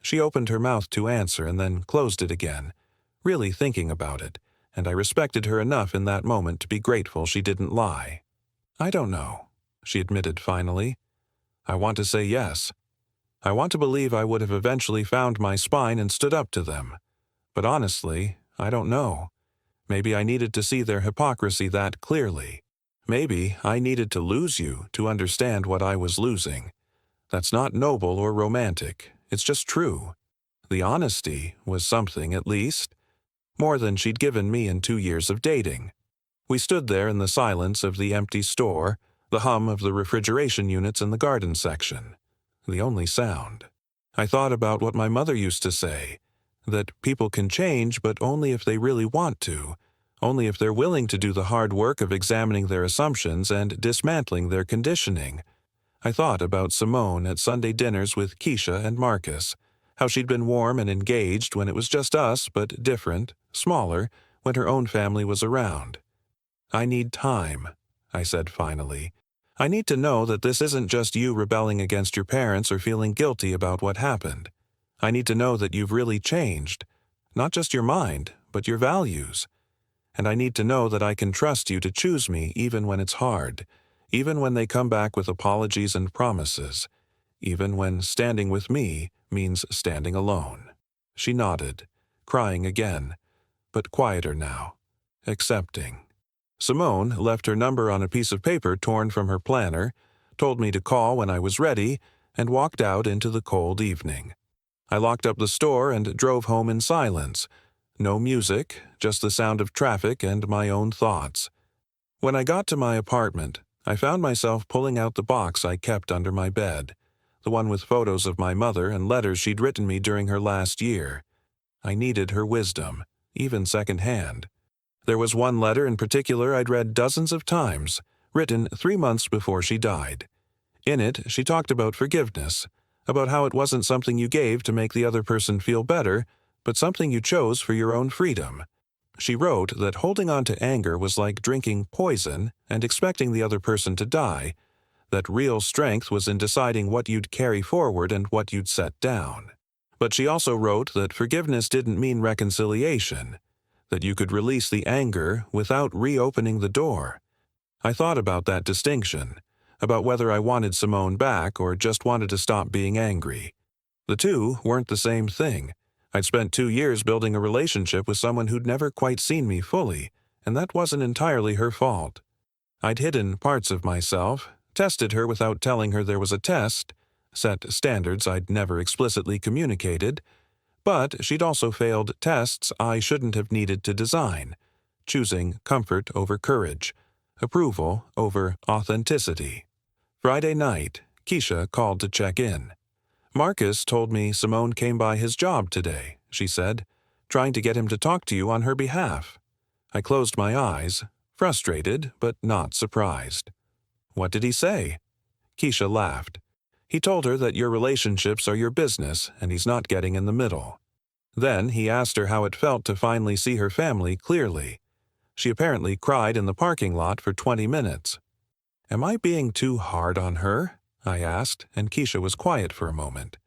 She opened her mouth to answer and then closed it again, really thinking about it, and I respected her enough in that moment to be grateful she didn't lie. "I don't know," she admitted finally. "I want to say yes. I want to believe I would have eventually found my spine and stood up to them. But honestly, I don't know. Maybe I needed to see their hypocrisy that clearly. Maybe I needed to lose you to understand what I was losing. That's not noble or romantic. It's just true. The honesty was something, at least. More than she'd given me in 2 years of dating." We stood there in the silence of the empty store, the hum of the refrigeration units in the garden section. The only sound. I thought about what my mother used to say, that people can change but only if they really want to, only if they're willing to do the hard work of examining their assumptions and dismantling their conditioning. I thought about Simone at Sunday dinners with Keisha and Marcus, how she'd been warm and engaged when it was just us, but different, smaller, when her own family was around. "I need time," I said finally. "I need to know that this isn't just you rebelling against your parents or feeling guilty about what happened. I need to know that you've really changed, not just your mind, but your values. And I need to know that I can trust you to choose me even when it's hard, even when they come back with apologies and promises, even when standing with me means standing alone." She nodded, crying again, but quieter now, accepting. Simone left her number on a piece of paper torn from her planner, told me to call when I was ready, and walked out into the cold evening. I locked up the store and drove home in silence. No music, just the sound of traffic and my own thoughts. When I got to my apartment, I found myself pulling out the box I kept under my bed, the one with photos of my mother and letters she'd written me during her last year. I needed her wisdom, even secondhand. There was one letter in particular I'd read dozens of times, written 3 months before she died. In it, she talked about forgiveness, about how it wasn't something you gave to make the other person feel better, but something you chose for your own freedom. She wrote that holding on to anger was like drinking poison and expecting the other person to die, that real strength was in deciding what you'd carry forward and what you'd set down. But she also wrote that forgiveness didn't mean reconciliation, that you could release the anger without reopening the door. I thought about that distinction, about whether I wanted Simone back or just wanted to stop being angry. The two weren't the same thing. I'd spent 2 years building a relationship with someone who'd never quite seen me fully, and that wasn't entirely her fault. I'd hidden parts of myself, tested her without telling her there was a test, set standards I'd never explicitly communicated, but she'd also failed tests I shouldn't have needed to design, choosing comfort over courage, approval over authenticity. Friday night, Keisha called to check in. Marcus told me Simone came by his job today, she said, trying to get him to talk to you on her behalf. I closed my eyes, frustrated but not surprised. What did he say? Keisha laughed. He told her that your relationships are your business and he's not getting in the middle. Then he asked her how it felt to finally see her family clearly. She apparently cried in the parking lot for 20 minutes. Am I being too hard on her? I asked, and Keisha was quiet for a moment.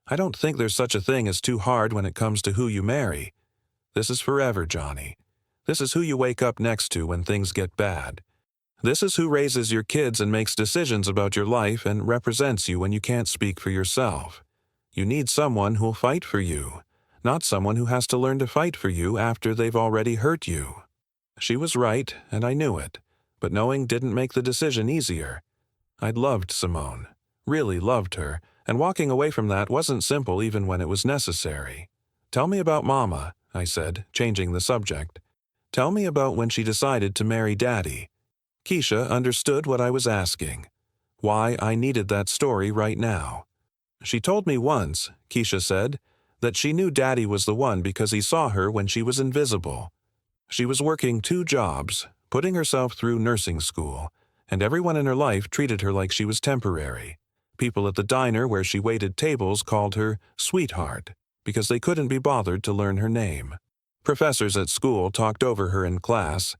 I don't think there's such a thing as too hard when it comes to who you marry. This is forever, Johnny. This is who you wake up next to when things get bad. This is who raises your kids and makes decisions about your life and represents you when you can't speak for yourself. You need someone who'll fight for you, not someone who has to learn to fight for you after they've already hurt you. She was right, and I knew it, but knowing didn't make the decision easier. I'd loved Simone, really loved her, and walking away from that wasn't simple even when it was necessary. Tell me about Mama, I said, changing the subject. Tell me about when she decided to marry Daddy. Keisha understood what I was asking, why I needed that story right now. She told me once, Keisha said, that she knew Daddy was the one because he saw her when she was invisible. She was working 2 jobs, putting herself through nursing school, and everyone in her life treated her like she was temporary. People at the diner where she waited tables called her Sweetheart because they couldn't be bothered to learn her name. Professors at school talked over her in class,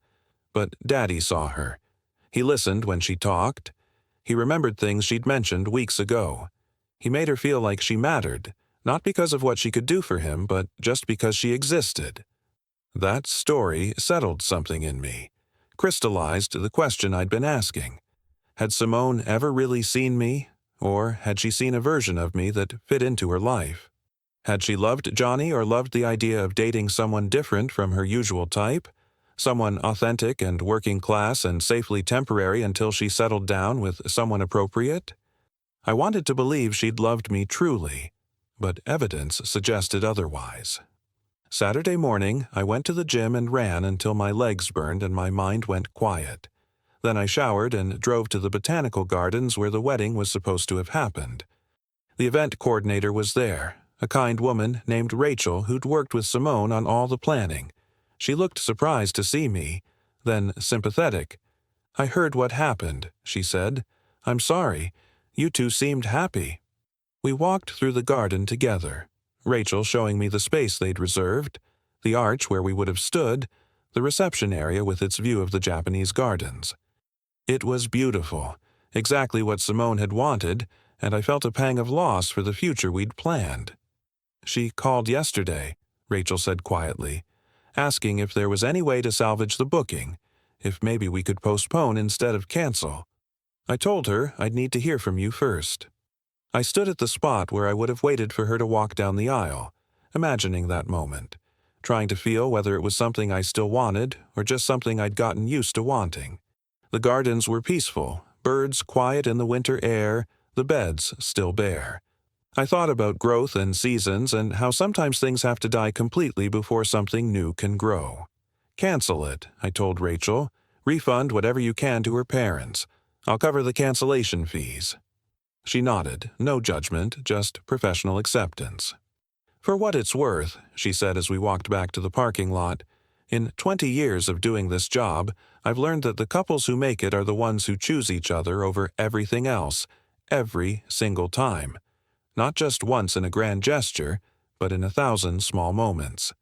but Daddy saw her. He listened when she talked. He remembered things she'd mentioned weeks ago. He made her feel like she mattered, not because of what she could do for him, but just because she existed. That story settled something in me, crystallized the question I'd been asking. Had Simone ever really seen me, or had she seen a version of me that fit into her life? Had she loved Johnny or loved the idea of dating someone different from her usual type? Someone authentic and working class and safely temporary until she settled down with someone appropriate? I wanted to believe she'd loved me truly, but evidence suggested otherwise. Saturday morning, I went to the gym and ran until my legs burned and my mind went quiet. Then I showered and drove to the botanical gardens where the wedding was supposed to have happened. The event coordinator was there, a kind woman named Rachel who'd worked with Simone on all the planning. She looked surprised to see me, then sympathetic. I heard what happened, she said. I'm sorry. You two seemed happy. We walked through the garden together, Rachel showing me the space they'd reserved, the arch where we would have stood, the reception area with its view of the Japanese gardens. It was beautiful, exactly what Simone had wanted, and I felt a pang of loss for the future we'd planned. She called yesterday, Rachel said quietly, asking if there was any way to salvage the booking, if maybe we could postpone instead of cancel. I told her I'd need to hear from you first. I stood at the spot where I would have waited for her to walk down the aisle, imagining that moment, trying to feel whether it was something I still wanted or just something I'd gotten used to wanting. The gardens were peaceful, birds quiet in the winter air, the beds still bare. I thought about growth and seasons and how sometimes things have to die completely before something new can grow. Cancel it, I told Rachel. Refund whatever you can to her parents. I'll cover the cancellation fees. She nodded, no judgment, just professional acceptance. For what it's worth, she said as we walked back to the parking lot, in 20 years of doing this job, I've learned that the couples who make it are the ones who choose each other over everything else, every single time. Not just once in a grand gesture, but in 1,000 small moments.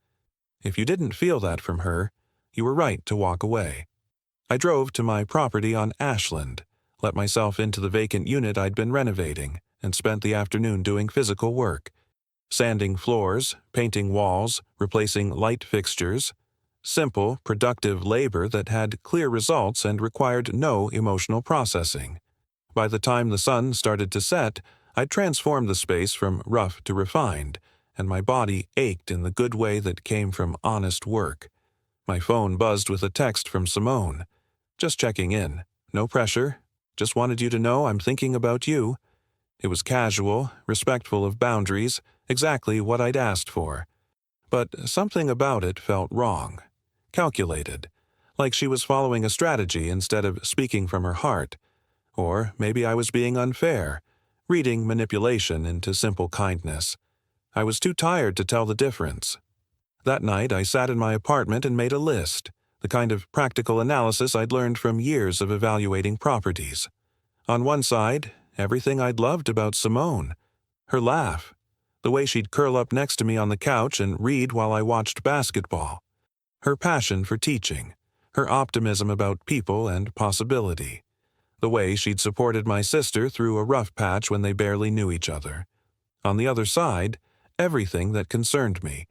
If you didn't feel that from her, you were right to walk away. I drove to my property on Ashland, let myself into the vacant unit I'd been renovating, and spent the afternoon doing physical work. Sanding floors, painting walls, replacing light fixtures. Simple, productive labor that had clear results and required no emotional processing. By the time the sun started to set, I'd transformed the space from rough to refined, and my body ached in the good way that came from honest work. My phone buzzed with a text from Simone. Just checking in. No pressure. Just wanted you to know I'm thinking about you. It was casual, respectful of boundaries, exactly what I'd asked for. But something about it felt wrong. Calculated. Like she was following a strategy instead of speaking from her heart. Or maybe I was being unfair, reading manipulation into simple kindness. I was too tired to tell the difference. That night, I sat in my apartment and made a list, the kind of practical analysis I'd learned from years of evaluating properties. On one side, everything I'd loved about Simone. Her laugh, the way she'd curl up next to me on the couch and read while I watched basketball. Her passion for teaching, her optimism about people and possibility. The way she'd supported my sister through a rough patch when they barely knew each other. On the other side, everything that concerned me.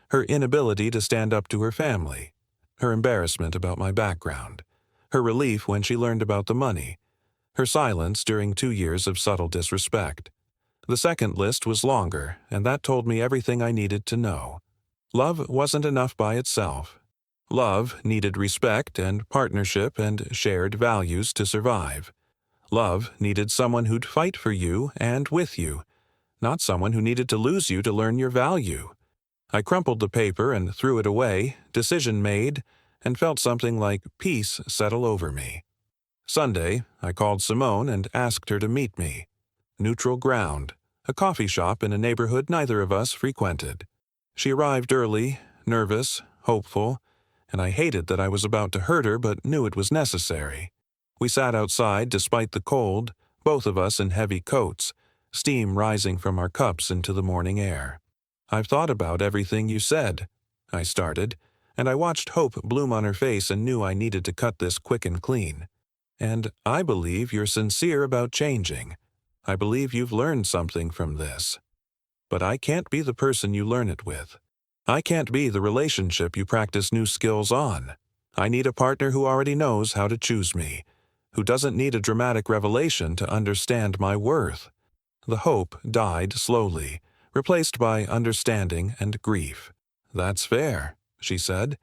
Her inability to stand up to her family. Her embarrassment about my background. Her relief when she learned about the money. Her silence during 2 years of subtle disrespect. The second list was longer, and that told me everything I needed to know. Love wasn't enough by itself. Love needed respect and partnership and shared values to survive. Love needed someone who'd fight for you and with you, not someone who needed to lose you to learn your value. I crumpled the paper and threw it away, decision made, and felt something like peace settle over me. Sunday, I called Simone and asked her to meet me. Neutral ground, a coffee shop in a neighborhood neither of us frequented. She arrived early, nervous, hopeful, and I hated that I was about to hurt her but knew it was necessary. We sat outside despite the cold, both of us in heavy coats, steam rising from our cups into the morning air. "I've thought about everything you said," I started, and I watched hope bloom on her face and knew I needed to cut this quick and clean. "And I believe you're sincere about changing. I believe you've learned something from this. But I can't be the person you learn it with. I can't be the relationship you practice new skills on. I need a partner who already knows how to choose me, who doesn't need a dramatic revelation to understand my worth." The hope died slowly, replaced by understanding and grief. "That's fair," she said,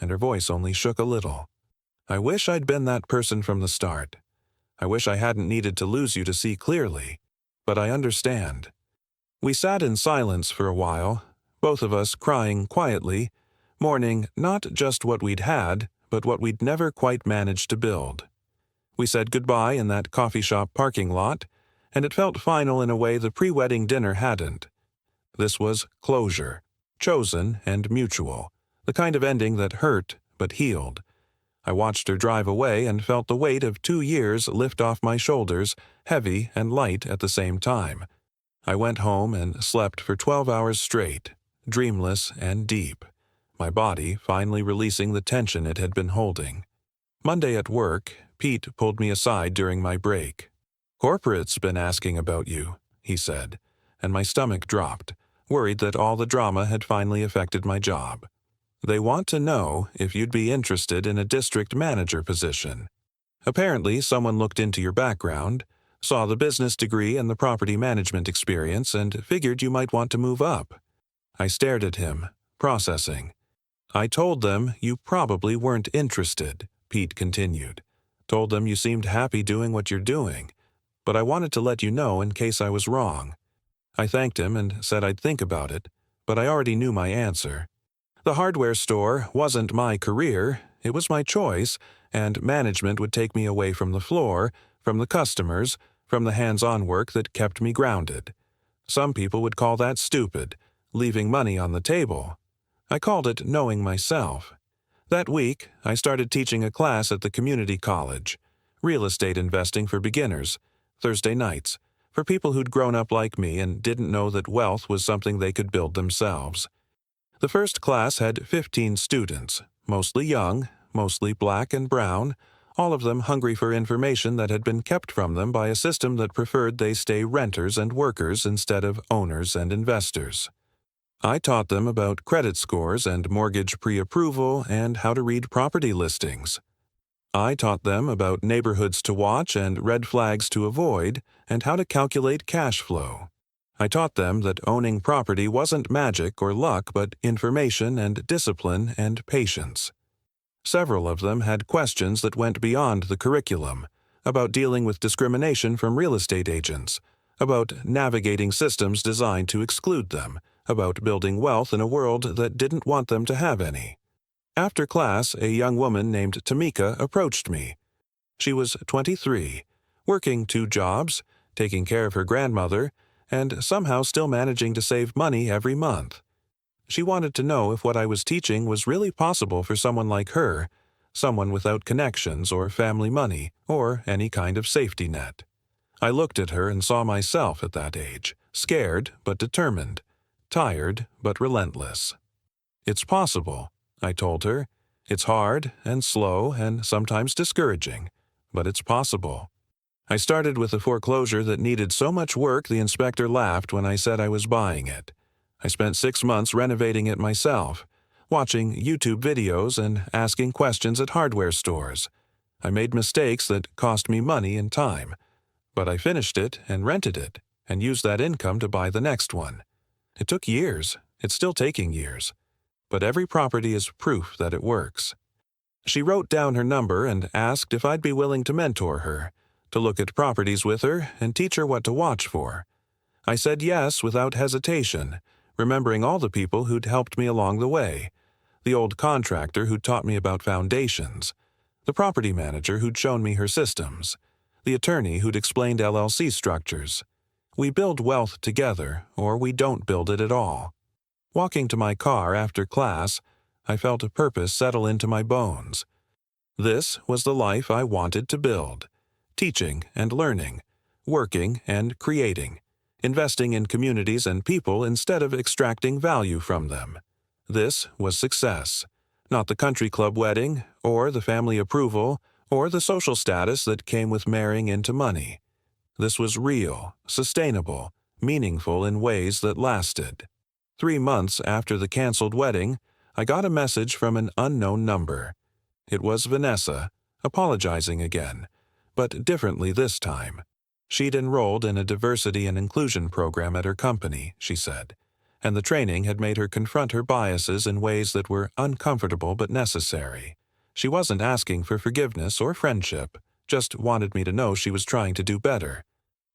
and her voice only shook a little. "I wish I'd been that person from the start. I wish I hadn't needed to lose you to see clearly. But I understand." We sat in silence for a while, both of us crying quietly, mourning not just what we'd had, but what we'd never quite managed to build. We said goodbye in that coffee shop parking lot, and it felt final in a way the pre-wedding dinner hadn't. This was closure, chosen and mutual, the kind of ending that hurt but healed. I watched her drive away and felt the weight of 2 years lift off my shoulders, heavy and light at the same time. I went home and slept for 12 hours straight, dreamless and deep, my body finally releasing the tension it had been holding. Monday at work, Pete pulled me aside during my break. "Corporate's been asking about you," he said, and my stomach dropped, worried that all the drama had finally affected my job. "They want to know if you'd be interested in a district manager position. Apparently, someone looked into your background, saw the business degree and the property management experience, and figured you might want to move up." I stared at him, processing. "I told them you probably weren't interested," Pete continued. "Told them you seemed happy doing what you're doing. But I wanted to let you know in case I was wrong." I thanked him and said I'd think about it, but I already knew my answer. The hardware store wasn't my career, it was my choice, and management would take me away from the floor, from the customers, from the hands-on work that kept me grounded. Some people would call that stupid, leaving money on the table. I called it knowing myself. That week, I started teaching a class at the community college, real estate investing for beginners, Thursday nights, for people who'd grown up like me and didn't know that wealth was something they could build themselves. The first class had 15 students, mostly young, mostly black and brown, all of them hungry for information that had been kept from them by a system that preferred they stay renters and workers instead of owners and investors. I taught them about credit scores and mortgage pre-approval and how to read property listings. I taught them about neighborhoods to watch and red flags to avoid, and how to calculate cash flow. I taught them that owning property wasn't magic or luck but information and discipline and patience. Several of them had questions that went beyond the curriculum, about dealing with discrimination from real estate agents, about navigating systems designed to exclude them, about building wealth in a world that didn't want them to have any. After class, a young woman named Tamika approached me. She was 23, working 2 jobs, taking care of her grandmother, and somehow still managing to save money every month. She wanted to know if what I was teaching was really possible for someone like her, someone without connections or family money or any kind of safety net. I looked at her and saw myself at that age, scared but determined, tired but relentless. "It's possible," I told her. "It's hard and slow and sometimes discouraging, but it's possible." I started with a foreclosure that needed so much work the inspector laughed when I said I was buying it. I spent 6 months renovating it myself, watching YouTube videos and asking questions at hardware stores. I made mistakes that cost me money and time, but I finished it and rented it and used that income to buy the next one. It took years. It's still taking years. But every property is proof that it works. She wrote down her number and asked if I'd be willing to mentor her, to look at properties with her and teach her what to watch for. I said yes without hesitation, remembering all the people who'd helped me along the way, the old contractor who'd taught me about foundations, the property manager who'd shown me her systems, the attorney who'd explained LLC structures. We build wealth together, or we don't build it at all. Walking to my car after class, I felt a purpose settle into my bones. This was the life I wanted to build. Teaching and learning, working and creating, investing in communities and people instead of extracting value from them. This was success, not the country club wedding, or the family approval, or the social status that came with marrying into money. This was real, sustainable, meaningful in ways that lasted. 3 months after the canceled wedding, I got a message from an unknown number. It was Vanessa, apologizing again, but differently this time. She'd enrolled in a diversity and inclusion program at her company, she said, and the training had made her confront her biases in ways that were uncomfortable but necessary. She wasn't asking for forgiveness or friendship, just wanted me to know she was trying to do better.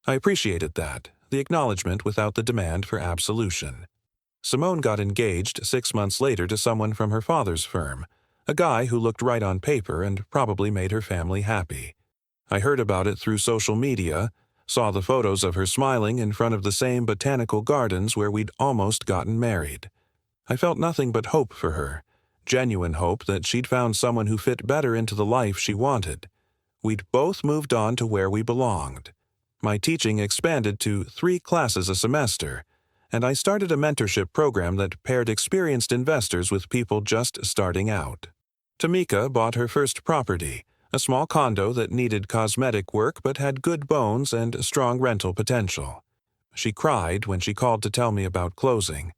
I appreciated that, the acknowledgement without the demand for absolution. Simone got engaged 6 months later to someone from her father's firm, a guy who looked right on paper and probably made her family happy. I heard about it through social media, saw the photos of her smiling in front of the same botanical gardens where we'd almost gotten married. I felt nothing but hope for her, genuine hope that she'd found someone who fit better into the life she wanted. We'd both moved on to where we belonged. My teaching expanded to 3 classes a semester, and I started a mentorship program that paired experienced investors with people just starting out. Tamika bought her first property, a small condo that needed cosmetic work but had good bones and strong rental potential. She cried when she called to tell me about closing,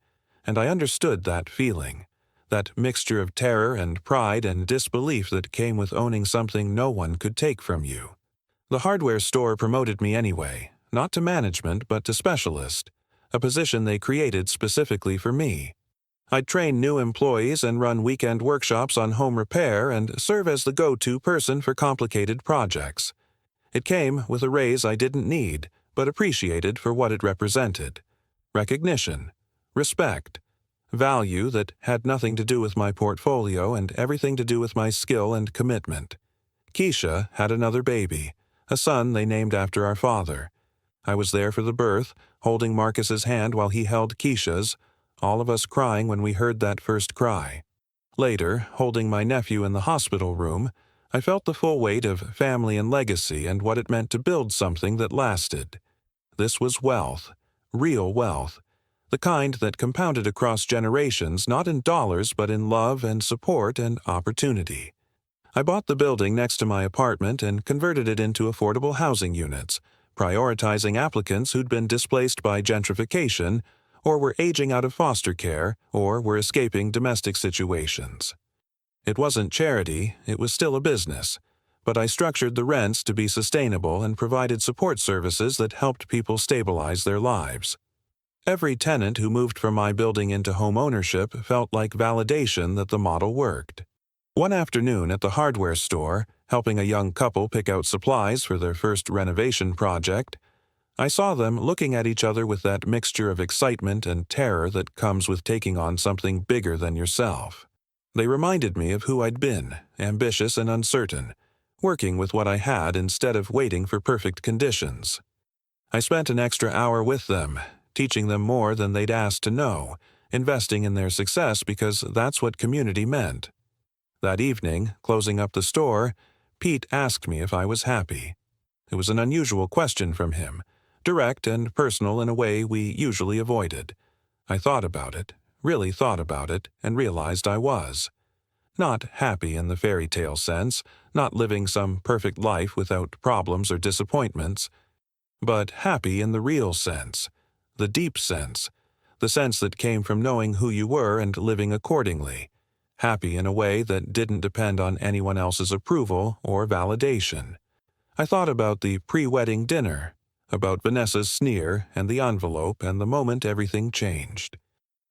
and I understood that feeling, that mixture of terror and pride and disbelief that came with owning something no one could take from you. The hardware store promoted me anyway, not to management but to specialist, a position they created specifically for me. I'd train new employees and run weekend workshops on home repair and serve as the go-to person for complicated projects. It came with a raise I didn't need, but appreciated for what it represented. Recognition, respect, value that had nothing to do with my portfolio and everything to do with my skill and commitment. Keisha had another baby, a son they named after our father. I was there for the birth, holding Marcus's hand while he held Keisha's, all of us crying when we heard that first cry. Later, holding my nephew in the hospital room, I felt the full weight of family and legacy and what it meant to build something that lasted. This was wealth, real wealth, the kind that compounded across generations not in dollars but in love and support and opportunity. I bought the building next to my apartment and converted it into affordable housing units, prioritizing applicants who'd been displaced by gentrification or were aging out of foster care or were escaping domestic situations. It wasn't charity, it was still a business, but I structured the rents to be sustainable and provided support services that helped people stabilize their lives. Every tenant who moved from my building into home ownership felt like validation that the model worked. One afternoon at the hardware store, helping a young couple pick out supplies for their first renovation project, I saw them looking at each other with that mixture of excitement and terror that comes with taking on something bigger than yourself. They reminded me of who I'd been, ambitious and uncertain, working with what I had instead of waiting for perfect conditions. I spent an extra hour with them, teaching them more than they'd asked to know, investing in their success because that's what community meant. That evening, closing up the store, Pete asked me if I was happy. It was an unusual question from him, direct and personal in a way we usually avoided. I thought about it, really thought about it, and realized I was. Not happy in the fairy tale sense, not living some perfect life without problems or disappointments, but happy in the real sense, the deep sense, the sense that came from knowing who you were and living accordingly, happy in a way that didn't depend on anyone else's approval or validation. I thought about the pre-wedding dinner, about Vanessa's sneer and the envelope and the moment everything changed.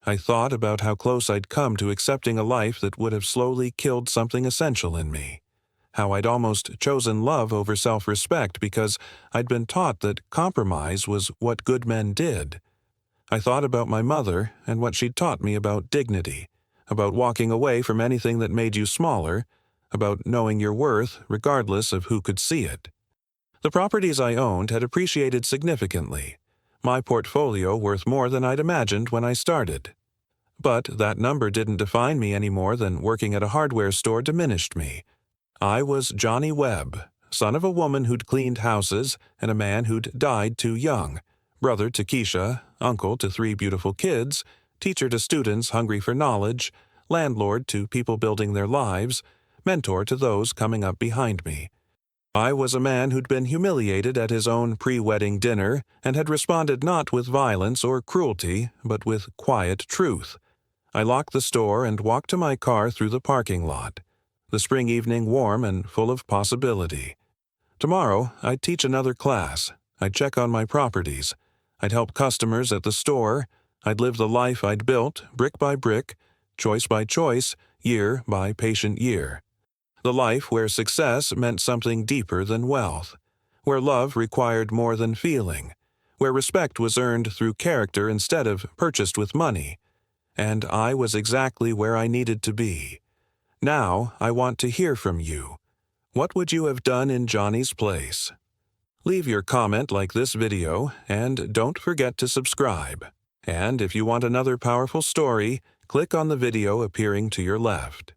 I thought about how close I'd come to accepting a life that would have slowly killed something essential in me, how I'd almost chosen love over self-respect because I'd been taught that compromise was what good men did. I thought about my mother and what she'd taught me about dignity, about walking away from anything that made you smaller, about knowing your worth regardless of who could see it. The properties I owned had appreciated significantly, my portfolio worth more than I'd imagined when I started. But that number didn't define me any more than working at a hardware store diminished me. I was Johnny Webb, son of a woman who'd cleaned houses and a man who'd died too young, brother to Keisha, uncle to 3 beautiful kids, teacher to students hungry for knowledge, landlord to people building their lives, mentor to those coming up behind me. I was a man who'd been humiliated at his own pre-wedding dinner and had responded not with violence or cruelty, but with quiet truth. I locked the store and walked to my car through the parking lot, the spring evening warm and full of possibility. Tomorrow, I'd teach another class. I'd check on my properties. I'd help customers at the store. I'd live the life I'd built, brick by brick, choice by choice, year by patient year. The life where success meant something deeper than wealth, where love required more than feeling, where respect was earned through character instead of purchased with money. And I was exactly where I needed to be. Now I want to hear from you. What would you have done in Johnny's place? Leave your comment like this video, and don't forget to subscribe. And if you want another powerful story, click on the video appearing to your left.